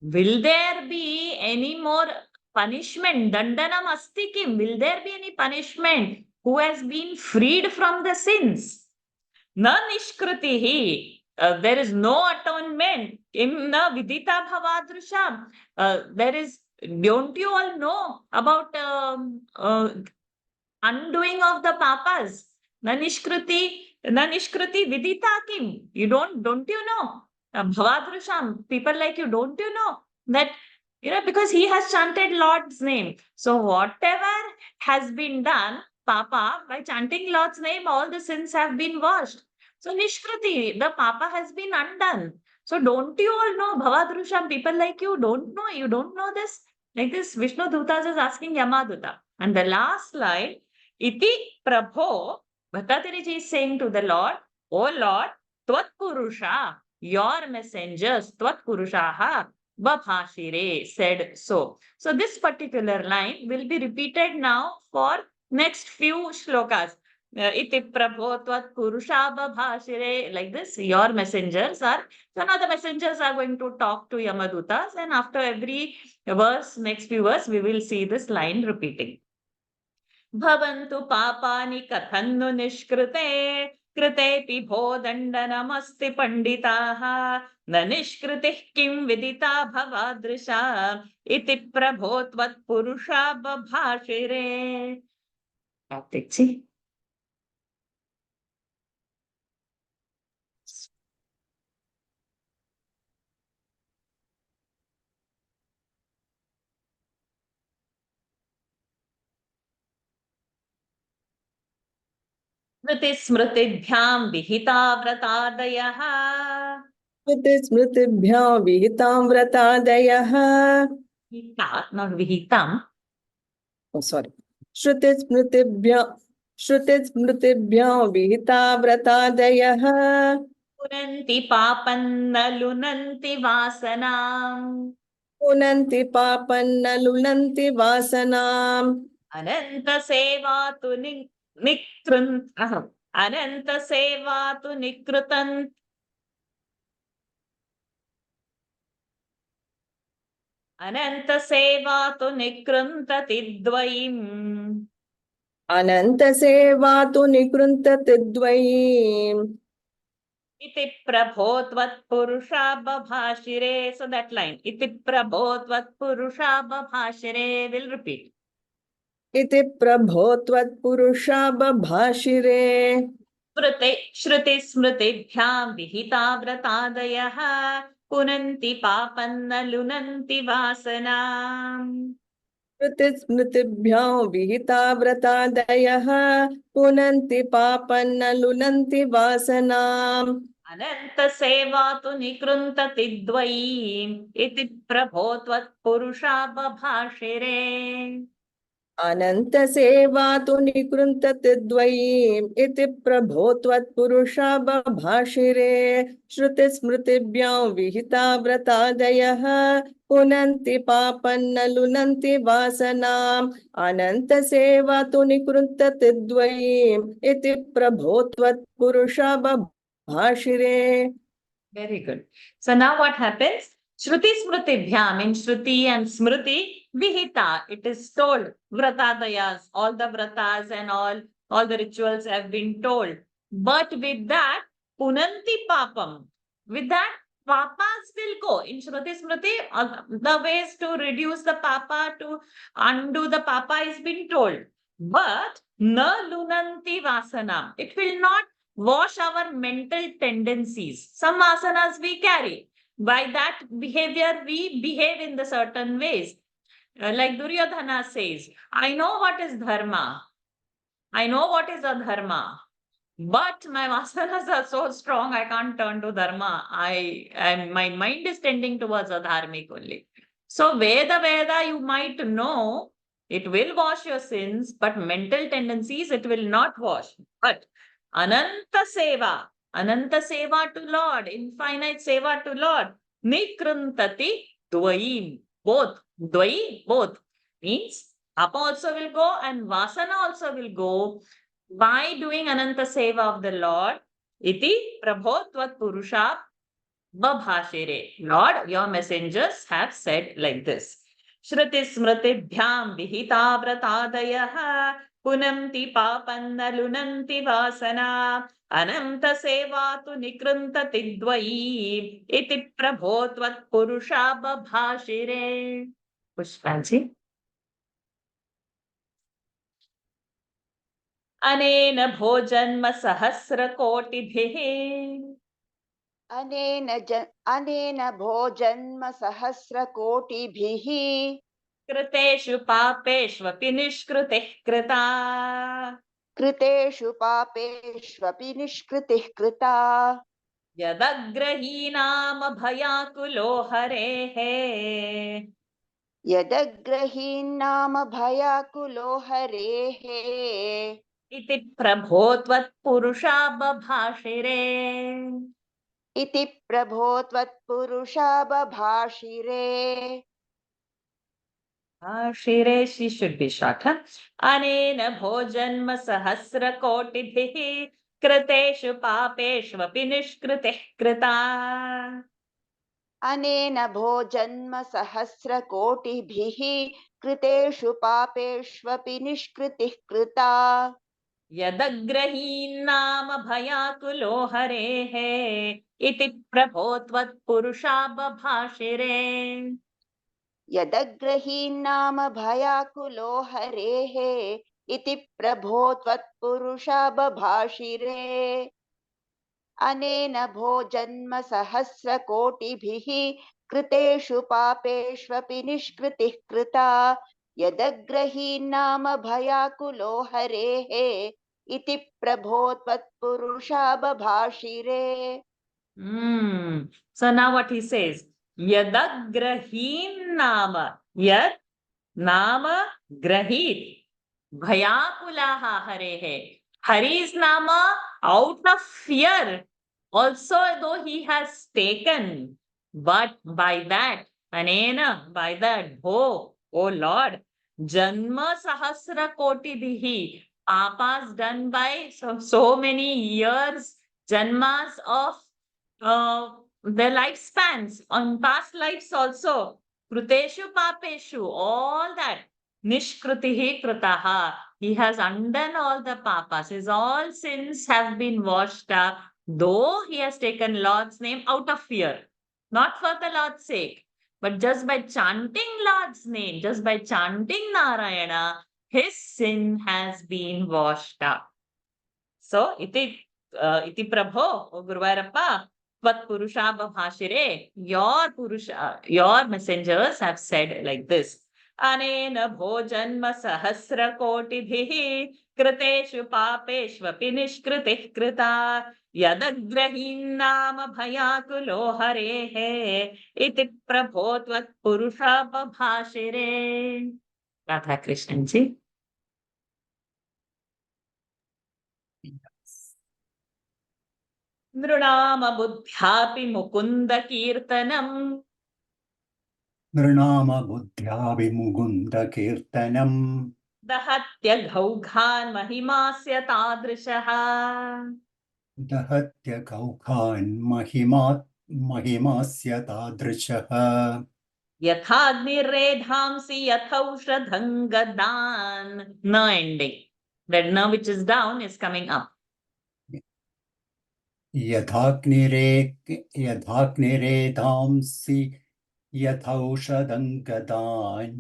will there be any more punishment? Dandanam asti kim? Will there be any punishment who has been freed from the sins? Na nishkritihi. There is no atonement. Kim na vidita bhavadrusham. There is, don't you all know about undoing of the papas? Na nishkriti vidita kim? You don't you know? Bhavadrusham, people like you, don't you know that, because he has chanted Lord's name. So whatever has been done, Papa, by chanting Lord's name, all the sins have been washed. So Nishkriti, the Papa has been undone. So don't you all know Bhavadrusham, people like you don't know, this? Like this, Vishnu Dutas is asking Yamaduta. And the last line, Iti Prabho, Bhattatiri is saying to the Lord, O Lord, Tvat Purusha, your messengers, Tvat Purushaha, Babhashire, said so. So this particular line will be repeated now for next few shlokas. Iti Prabho Tvat Purusha Babhashire, like this, your messengers are. So now the messengers are going to talk to Yamadutas, and after every verse, next few verse, we will see this line repeating. Bhavantu papani kathannu nishkrite कृतेऽपि भो दण्डनमस्ति पण्डिताः न निष्कृतिः किं विदिता भवादृशा इति प्रभो त्वत्पुरुषा बभाषिरे. कार्तिक जी. स्मृतिस्मृतिभ्यां विहिता व्रतादयः. स्मृतिभ्यां विहितां व्रतादयः. not vihitam. Oh, sorry. श्रुतिस्मृतिभ्यां विहिता व्रतादयः. पुनन्ति पापन्न लुनन्ति वासनाम्. पुनन्ति पापन्न लुनन्ति वासनाम्. अनंत सेवा तु निकृतन्. अनंत सेवा तु निकृन्तति द्वयीम्. अनंत सेवा तु निकृन्तति द्वयीम्. इति प्रभो त्वत्पुरुषा बभाषिरे. So that line, इति प्रभो त्वत्पुरुषा बभाषिरे, will repeat. इति प्रभो त्वत्पुरुषा बभाषिरे. श्रुति स्मृतिभ्यां विहिता व्रतादयः पुनन्ति पापन्न लुनन्ति वासनाम्. श्रुतिस्मृतिभ्यां विहिता व्रतादयः पुनन्ति पापन्न लुनन्ति वासनाम्. अनंत सेवा तु निकृन्तति द्वयीम्. इति प्रभो त्वत्पुरुषा बभाषिरे. अनंत सेवा तु निकृन्तति द्वयीम्. इति प्रभो त्वत्पुरुषा बभाषिरे. श्रुतिस्मृतिभ्यां विहिता व्रतादयः पुनन्ति पापन्न लुनन्ति वासनाम्. अनंत सेवा तु निकृन्तति द्वयीम्. इति प्रभो त्वत्पुरुषा बभाषिरे. Very good. So now what happens? Shruti smritibhyam, in Shruti and Smriti, vihita, it is told, vratadayas, all the vratas and all the rituals have been told. But with that, punanti papam, with that, papas will go. In Shruti Smriti, the ways to reduce the papa, to undo the papa is been told. But na lunanti vasanam, it will not wash our mental tendencies. Some asanas we carry. By that behavior, we behave in the certain ways. Like Duryodhana says, I know what is dharma. I know what is adharma. But my vasanas are so strong, I can't turn to dharma. My mind is tending towards adharmic only. So Veda, you might know, it will wash your sins, but mental tendencies, it will not wash. But Ananta Seva to Lord, infinite Seva to Lord, Nikrantati Dvayim, both, Dvayi, both, means Papa also will go and Vasana also will go by doing Ananta Seva of the Lord. iti prabho tvat purusha babhashire. Lord, your messengers have said like this. Shruti smritibhyam vihita vratadayah punamti papanna lunanti vasana ananta seva tu nikruntati dvai iti prabho tvat purusha babhashire. Pushpanji. अनेन भोजन्म सहस्रकोटिभिः अनेन भोजन्म सहस्रकोटिभिः कृतेषु पापेष्वपि निष्कृतिः कृता कृतेषु पापेष्वपि निष्कृतिः कृता यदग्रहीणाम भयाकुलो हरेः यदग्रहीन्नाम भयाकुलो हरेः इति प्रभो त्वत्पुरुषा बभाषिरे. इति प्रभो त्वत्पुरुषा बभाषिरे. Shire, she should be short. Huh? Anena bhojanma sahasrakotibhihi कृतेषु पापेष्वपि निष्कृतिः कृता. अनेन भोजन्म सहस्रकोटिभिः कृतेषु पापेष्वपि निष्कृतिः कृता यदग्रहीन्नाम भयाकुलो हरेः इति प्रभो त्वत्पुरुषा बभाषिरे. यदग्रहीन्नाम भयाकुलो हरेः इति प्रभो त्वत्पुरुषा बभाषिरे. अनेन भोजन्म सहस्रकोटिभिः कृतेषु पापेष्वपि निष्कृतिः कृता यदग्रहीन्नाम भयाकुलो हरेः इति प्रभो त्वत्पुरुषा बभाषिरे. So now what he says, yadagrahin nama, yad nama grahit bhayakulaha harehe. Hari's nama out of fear, also though he has taken, but by that, anena, by that, oh Lord, janma sahasra koti dihi, papas done by so many years, janmas of their lifespans on past lives also. Kruteshu papeshu, all that. Nishkrutihi krutaha. He has undone all the papas. His all sins have been washed up, though he has taken Lord's name out of fear, not for the Lord's sake, but just by chanting Lord's name, just by chanting Narayana, his sin has been washed up. So, iti prabho, O Guruvayurappa, Vat Purusha Bhashire, your messengers have said like this. Anena bhojanma sahasra kotibhihi kriteshu papeshvapi nishkritih krita yadagrahinnama bhayakulo harehe iti prabho tvat purusha bhashire. Radha Krishnan ji. नृणाम बुद्ध्यापि Mukunda कीर्तनम् नृणाम बुद्ध्यापि मुकुन्द कीर्तनम् दहत्य घौघान् महिमास्य तादृशः दहत्य कौखान् महिमास्य तादृशः यथाग्निरेधांसि यथौषधं गदान्. न ending. That न which is down is coming up. यथाग्निरेधांसि यथौषधं गदान्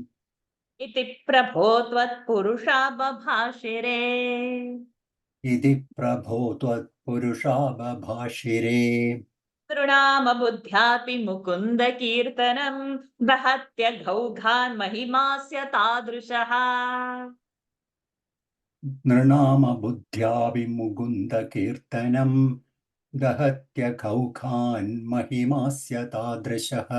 इति प्रभो त्वत्पुरुषा बभाषिरे. इति प्रभो त्वत्पुरुषा बभाषिरे. नृणाम बुद्ध्यापि मुकुन्द कीर्तनम् दहत्य घौघान् महिमास्य तादृशः. नृणाम बुद्ध्यापि मुकुन्द कीर्तनम् दहत्य कौखान् महिमास्य तादृशः.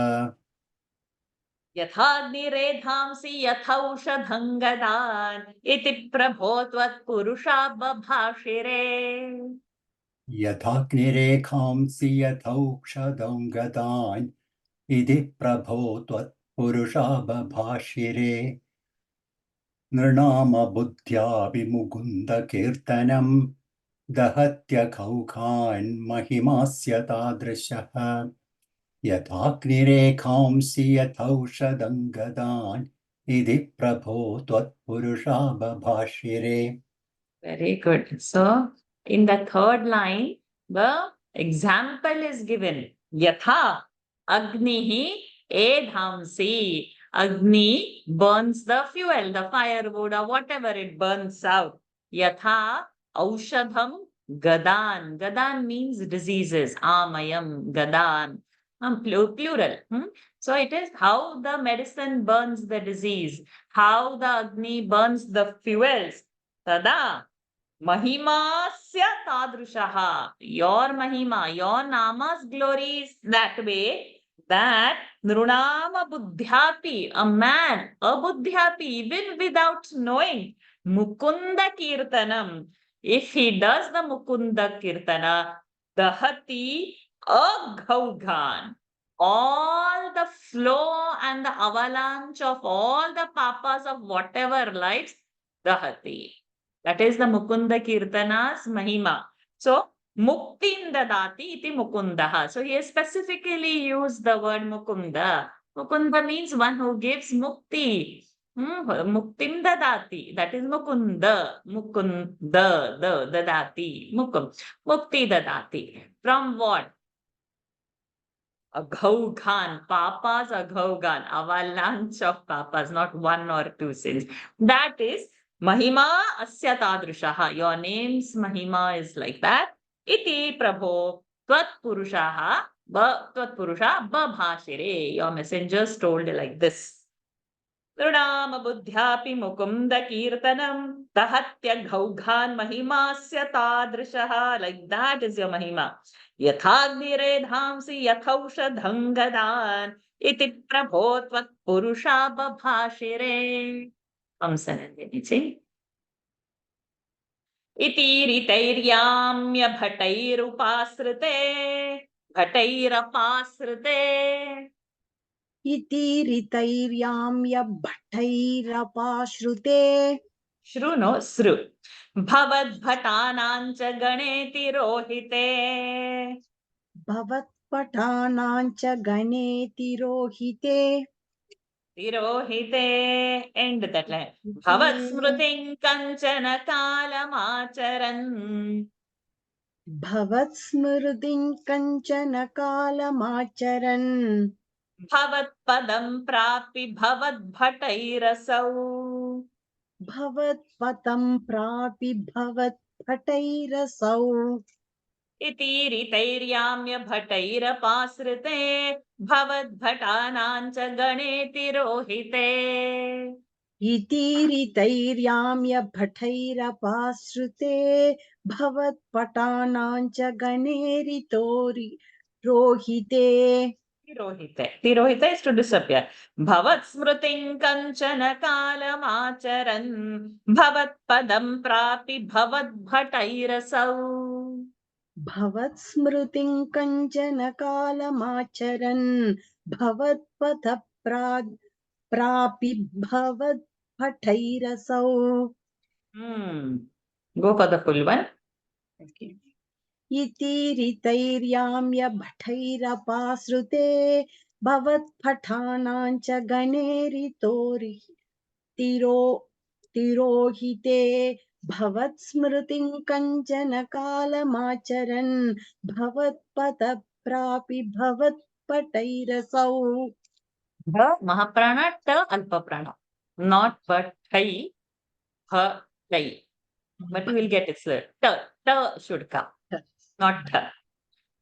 यथाग्निरेधांसि यथौषधं गदान् इति प्रभो त्वत्पुरुषा बभाषिरे. यथाग्निरेखांसि यथौषधं गदान् इति प्रभो त्वत्पुरुषा बभाषिरे. नृणाम बुद्ध्यापि मुकुन्द कीर्तनम् दहत्यखौखान् महिमास्य तादृशः यथाग्निरेखांसि यथौषधं गदान् इति प्रभो त्वत्पुरुषा बभाषिरे. Very good. So, in the third line, the example is given. Yatha agnihi edhamsi. Agni burns the fuel, the firewood or whatever it burns out. Yatha aushadham gadan. Gadan means diseases. Amayam, gadan. Plural. So it is how the medicine burns the disease, how the Agni burns the fuels. Tada Mahimasya tadrushaha. Your Mahima, your Nama's glory is that way that Nrunama Buddhyapi, a man, a Buddhyapi, even without knowing Mukunda Kirtanam, if he does the Mukunda Kirtana, Dahati Aghaughan, all the flow and the avalanche of all the papas of whatever lives, Dahati. That is the Mukunda Kirtana's Mahima. So, Muktin Dadati iti Mukundaha. So, he has specifically used the word Mukunda. Mukunda means one who gives Mukti. Muktim Dadati. That is Mukunda. Mukunda, Dadati. Mukti Dadati. From what? Aghaughan, papas aghaughan, avalanche of papas, not one or two sins. That is Mahima asya tadrushaha. Your name's Mahima is like that. Iti prabho tvatpurushaha babhashire. Your messengers told like this. Nrunama buddhyapi mukunda kirtanam tahatya ghaughan mahimasya tadrishaha. Like that is your Mahima. Yathagni dhamsi yathaushadham gadan iti prabho tvat purusha babhashire. Kamsanandini. Iti ritairyamya bhatairupasrite bhatairapasrite. इति ऋतैर्याम्य भट्टैरपाश्रुते श्रु नो सृ भवद्भटानाञ्च गणेति रोहिते भवत्पठानाञ्च गणेति रोहिते तिरोहिते end that line भवत्स्मृतिं कञ्चन कालमाचरन् भवत्स्मृतिं कञ्चन कालमाचरन् भवत्पदं प्रापि भवद्भटैरसौ भवत्पदं प्रापि भवत्भटैरसौ इति ऋतैर्याम्य भटैरपाश्रिते भवद्भटानाञ्च गणेति रोहिते इति ऋतैर्याम्य भटैरपाश्रिते भवत्पटानाञ्च गणेरितोरि रोहिते Tirohite is to disappear. Bhavat smritin kanchana kalamacharan bhavat padam prapi bhavat bhatairasau. Bhavat smritin kanchana kalamacharan bhavat patha prapi bhavat bhatairasau. Go for the full one. Okay. Iti ritairyamya bhatairapasrute bhavat pathanancha ganeri tori tirohite bhavat smritin kanchana kalamacharan bhavat pata prapi bhavat patairasau. The Mahaprana, ta Alpaprana. Not but thai, ha, thai. But you will get it, sir. Ta should come. Not tha.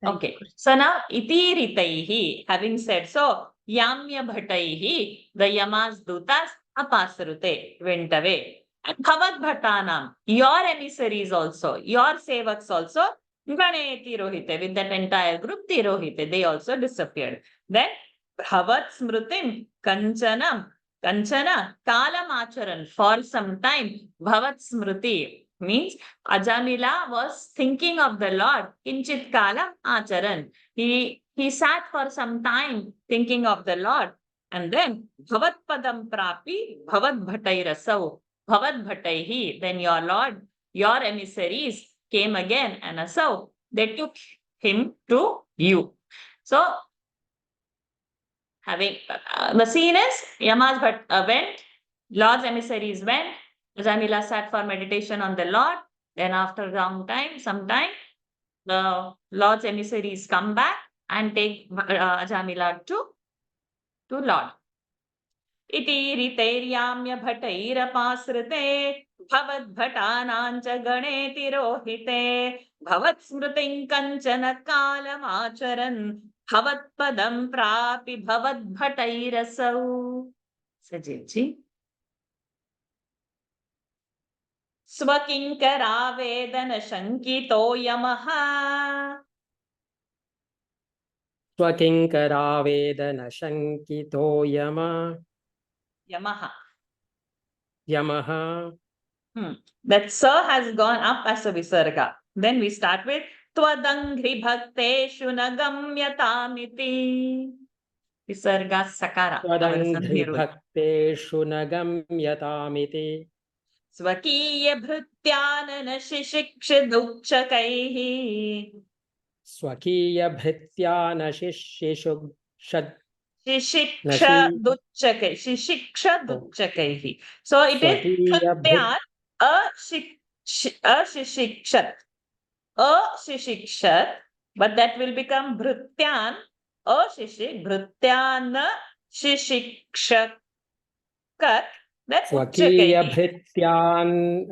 Okay. So now, iti ritaihi, having said so, yamya bhataihi, the yamas dutas, apasarute, went away. And bhavat bhatanam, your emissaries also, your sevaks also, gane tirohite, with that entire group, tirohite, they also disappeared. Then, bhavat smritim, kanchana, kalam acharan, for some time, bhavat smriti, means Ajamila was thinking of the Lord. Kinchit kalam acharan. He sat for some time thinking of the Lord. And then bhavat padam prapi bhavat bhatairasau. Bhavat bhataihi. Then your Lord, your emissaries came again and Asau, they took him to you. So, having the scene is Yama's went, Lord's emissaries went, Ajamila sat for meditation on the Lord. Then after some time, the Lord's emissaries come back and take Ajamila to Lord. Iti ritairyamya bhatairapasrite bhavadbhatanancha gane tirohite bhavat smritin kanchana kalamacharan bhavat padam prapi bhavat bhatairasau. Sajivji. Swakinkaravedana shankito yamaha. Swakinkaravedana shankito Yamaha. Yamaha. That sir has gone up as a visarga. Then we start with Twadangri bhakteshu nagamyatamiti. Visarga sakara. Twadangri bhakteshu nagamyatamiti. Swakiya bhrityanana shishikshidukchakaihi. Swakiya bhrityana Shishiksha-duchakaihi. So it is Bhrityan ashishikshat, but that will become Bhrityan Bhrityana shishikshakat. That's Swakiya bhrityan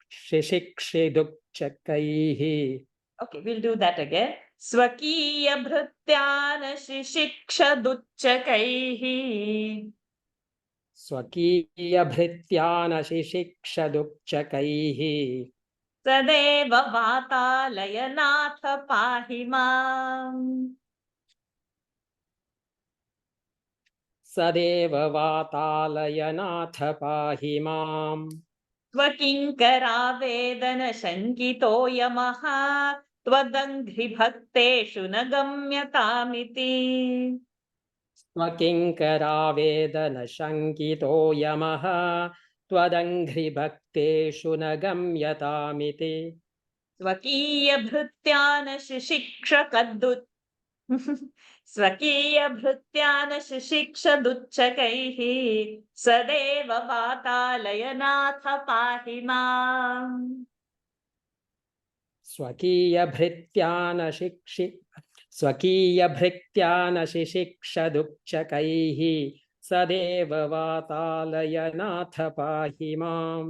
shishikshidukchakaihi. Okay, we'll do that again. Swakiya bhrityana shishikshadukchakaihi. Swakiya bhrityana shishikshadukchakaihi. Sadeva vatalayanaatha pahimam. Sadeva vatalayanaatha pahimam. Swakinkaravedana shankito yamaha twadangri bhakteshu nagamyatamiti. Swakinkaravedana shankito yamaha twadangri bhakteshu nagamyatamiti. Swakiya bhrityana shishikshakadut. Swakiya bhrityana shishikshadutchakaihi sadeva vatalayanaatha pahimam. Swakiya bhrityana shishikshadukchakaihi sadeva vatalayanaatha pahimam.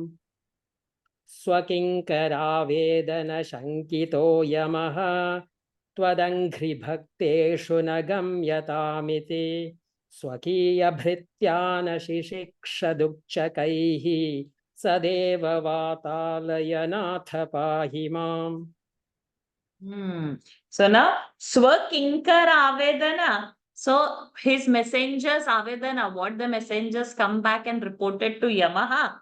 Swakinkaravedana shankito yamaha twadangri bhakteshu nagamyatamiti. Swakiya bhrityana shishikshadukchakaihi sadeva vatalayanaatha pahimam. So now Swakinkara Avedana. So his messengers Avedana, what the messengers come back and reported to Yamaha.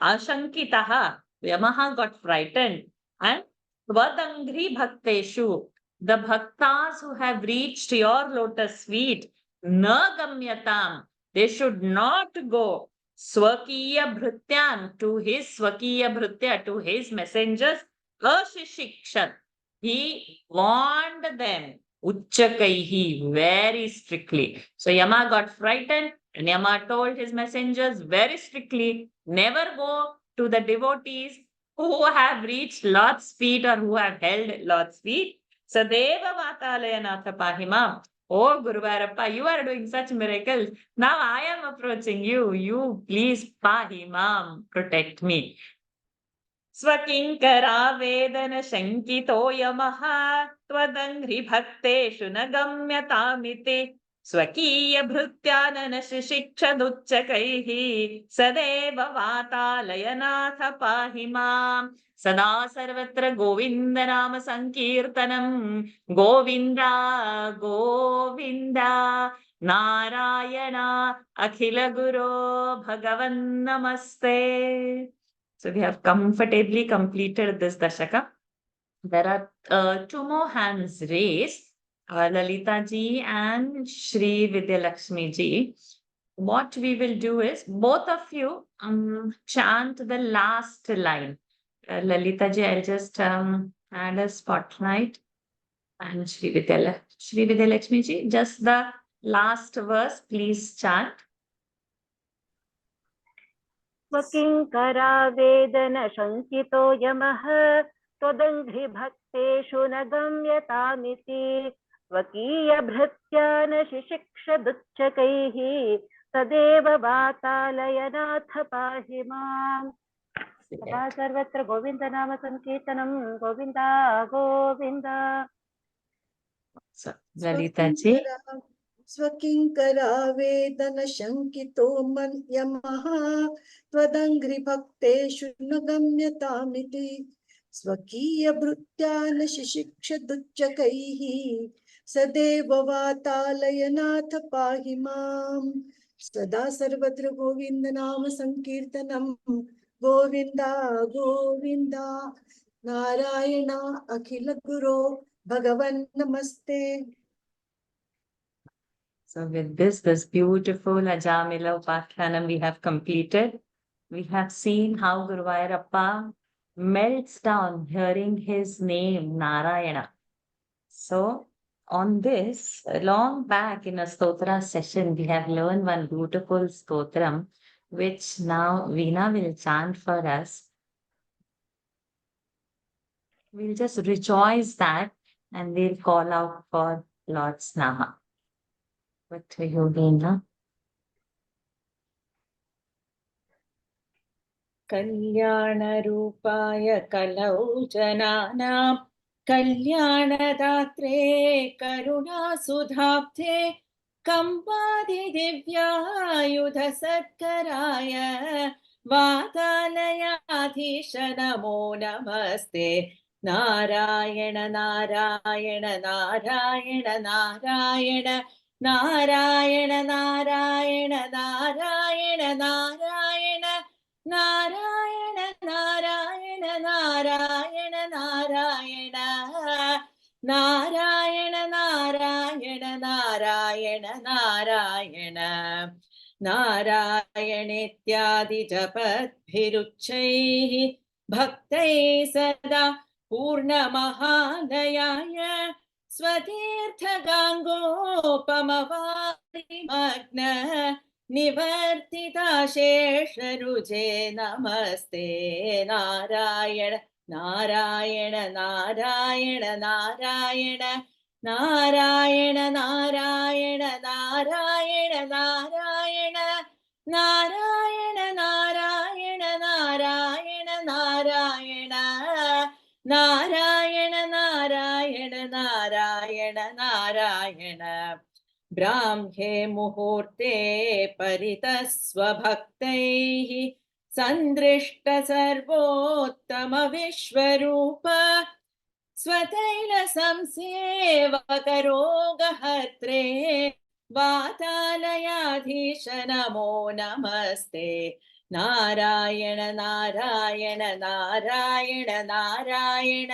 Ashankitaha. Yamaha got frightened. And Twadangri Bhakteshu. The bhaktas who have reached your lotus feet, na gamyatam, they should not go. Swakiya Bhrityan, to his Swakiya Bhritya, to his messengers, ashishikshat. He warned them, uchchakaihi, very strictly. So Yama got frightened and Yama told his messengers very strictly, never go to the devotees who have reached Lord's feet or who have held Lord's feet. Sadeva Vatalayanatha Pahimam. Oh Guruvarappa, you are doing such miracles. Now I am approaching you. You please Pahimam, protect me. Swakinkaravedana shankito yamaha twadangri bhakteshu nagamyatamiti. Swakiya bhrityanana shishikshadutchakaihi sadeva vatalayanatha pahimam. Sada sarvatra Govinda Nama Sankirtanam. Govinda, Govinda, Narayana, Akhila Guru, Bhagavan Namaste. So we have comfortably completed this Dashaka. There are two more hands raised, Lalita ji and Shri Vidyalakshmi ji. What we will do is both of you chant the last line. Lalita ji, I'll just add a spotlight. And Shri Vidya Lakshmi ji, just the last verse, please chant. स्वकिङ्करा वेदन शङ्कितो यमः त्वदङ्घ्रिभक्तेषु न गम्यतामिति स्वकीयभृत्या न शिशिक्षदुच्चकैः तदेव वातालयनाथ पाहि माम्। सदा सर्वत्र गोविन्द नाम संकीर्तनं Govinda Govinda. So, Lalita ji. स्वकिङ्करावेदन शङ्कितो यमः त्वदङ्घ्रिभक्तेषु न गम्यतामिति स्वकीयभृत्या न शिशिक्षदुच्चकैः सदैव वातालयनाथ पाहि माम्। सदा सर्वत्र गोविन्द नाम संकीर्तनं गोविन्द गोविन्द। नारायण अखिल गुरो भगवन् नमस्ते। So with this beautiful Ajamila Upakhanam we have completed. We have seen how Guruvayurappa melts down hearing his name, Narayana. So on this, long back in a stotra session, we have learned one beautiful stotram, which now Veena will chant for us. We'll just rejoice that and we'll call out for Lord's Nama. But to you, Veena. कल्याणरूपाय कलौ जनानां कल्याणदात्रे करुणासुधाब्धे कम्पादिदिव्यायुधसत्कराय वातालयाधीश नमो नमस्ते। नारायण नारायण नारायण नारायण नारायण नारायण नारायण नारायण नारायण नारायण नारायण नारायण नारायण नारायण नारायण नारायण नारायणेत्यादि जपद्भिरुच्चैः भक्तैः सदा पूर्णमहादयाय स्वतीर्थगाङ्गोपमवारिमग्न निवर्तिता शेषरुजे नमस्ते। नारायण नारायण नारायण नारायण नारायण नारायण नारायण नारायण नारायण नारायण नारायण नारायण नारायण नारायण नारायण नारायण ब्राह्मे मुहूर्ते परितः स्वभक्तैः सन्दृष्ट सर्वोत्तम विश्वरूप स्वतैल संसेवकरोगहत्रे वातालयाधीश नमो नमस्ते। नारायण नारायण नारायण नारायण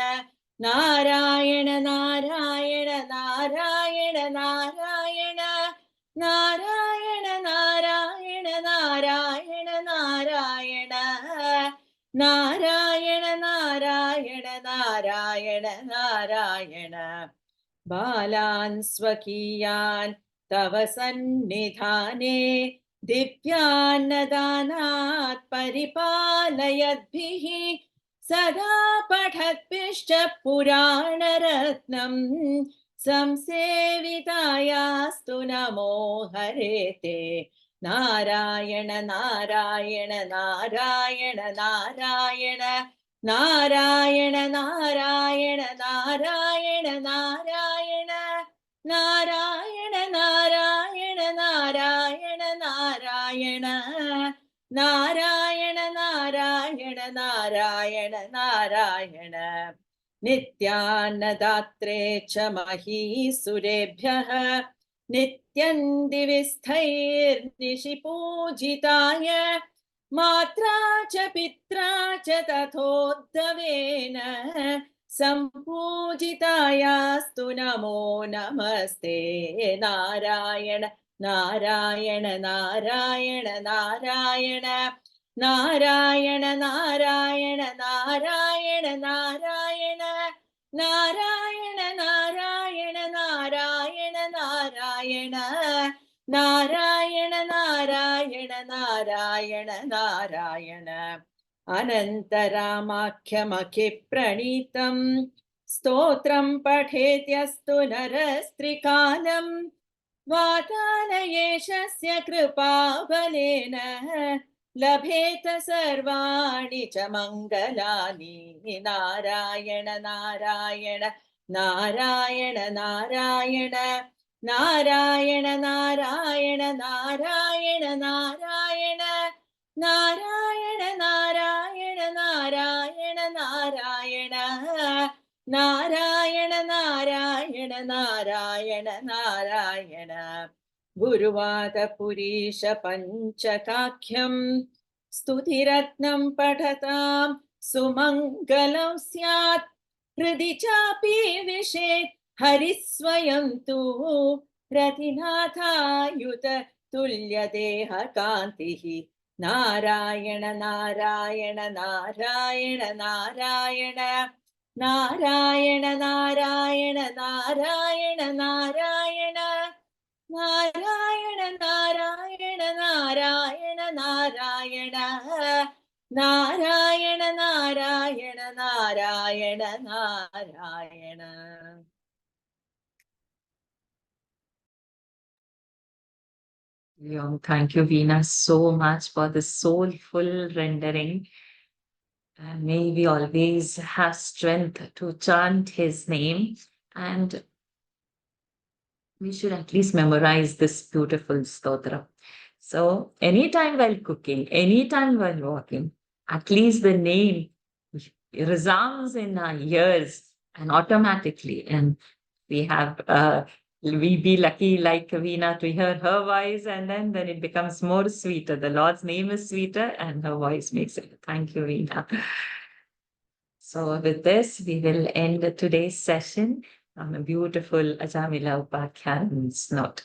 नारायण नारायण नारायण नारायण नारायण नारायण नारायण नारायण नारायण नारायण नारायण नारायण बालान् स्वकीयान् तव सन्निधाने दिव्यान्नदानात् परिपालयद्भिः सदा पठद्भिश्च पुराणरत्नम् संसेवितायास्तु नमो हरेते। नारायण नारायण नारायण नारायण नारायण नारायण नारायण नारायण नारायण नारायण नारायण नारायण नारायण नारायण नारायण नारायण नित्यान्नदात्रे च महीसुरेभ्यः नित्यं दिवि स्थैर्निशिपूजिताय मात्रा च पित्रा च तथोद्धवेन सम्पूजितायास्तु नमो नमस्ते। नारायण नारायण नारायण नारायण नारायण नारायण नारायण नारायण नारायण नारायण नारायण नारायण नारायण नारायण नारायण नारायण अनन्तरामाख्यमखिप्रणीतं स्तोत्रं पठेत्यस्तु नरस्त्रिकालम् वातालयेशस्य कृपाबलेन लभेत सर्वाणि च मङ्गलानि नारायण नारायण नारायण नारायण नारायण नारायण नारायण नारायण नारायण नारायण नारायण नारायण नारायण नारायण नारायण नारायण गुरुवादपुरीश पञ्चकाख्यं स्तुतिरत्नं पठतां सुमङ्गलं स्यात् हृदि चापि विशेत् हरिः स्वयं तु रतिनाथायुत तुल्यदेहकान्तिः Narayana Narayana Narayana Narayana Narayana Narayana Narayana Narayana Narayana Narayana Narayana Narayana Narayana Narayana Narayana Narayana Thank you, Veena, so much for the soulful rendering. And may we always have strength to chant his name, and we should at least memorize this beautiful stotra. So anytime while cooking, anytime while walking, at least the name resounds in our ears and automatically. And we have we be lucky like Veena to hear her voice, and then it becomes more sweeter. The Lord's name is sweeter and her voice makes it. Thank you, Veena. So with this, we will end today's session on a beautiful Ajamila Upakhyan's note.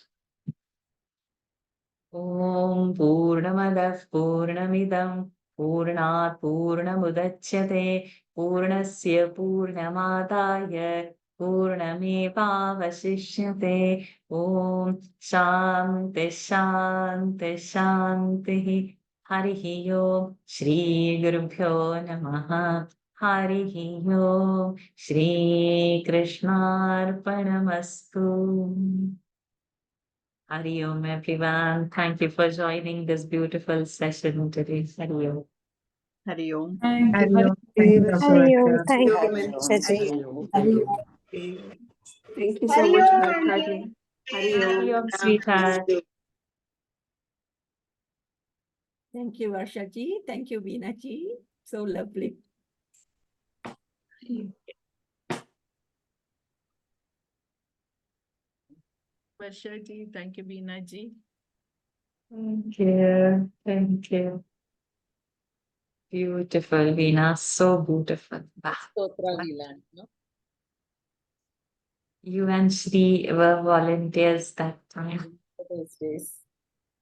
Om Purnamadav Purnamidam Purnat Purnamudachyate Purnasya Purnamadaya Purnamevavashishyate. Om Shanti Shanti Shanti. Harihi Om Shri Gurubhyo Namaha. Harihi Om Shri Krishnarpanamastu. Hari Om, everyone. Thank you for joining this beautiful session today. Hari Om. Hari Om. Thank you. Hari Om. Thank you, Hari Shaji. Om. Hari Om. Thank you so Hari much, Om, Bhartaji. Auntie. Hari Om, sweetheart. Thank you, Varshaji. Thank you, Veena-ji. So lovely. Varshaji, thank you, Veena-ji. Thank you. Thank you. Beautiful, Veena. So beautiful. Wow. Stotra we learned, no? You and Shri were volunteers that time. Those days.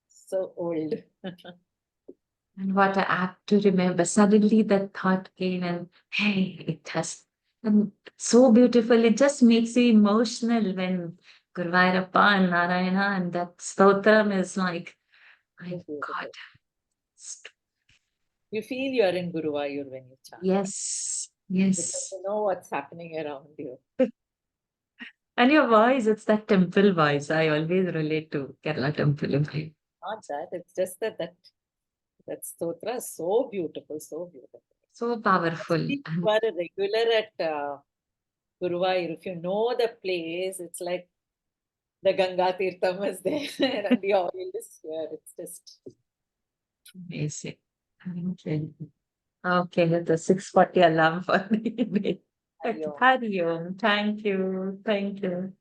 So old. And what I have to remember, suddenly that thought came and hey, it has, and so beautiful. It just makes you emotional when Gurvairappa and Narayana and that stotram is like, my God. You feel you are in Guruvayur when you chant. Yes, Because yes. you know what's happening around you. And your voice, it's that temple voice. I always relate to Kerala temple voice. Not that, it's just that stotra is so beautiful, so beautiful. So powerful. If you are a regular at Guruvayur, if you know the place, it's like the Ganga Tirtham is there and the oil is here. It's just Amazing. Okay, the 6:40 alarm for me. Hari Om. Hari Om. Thank you. Thank you.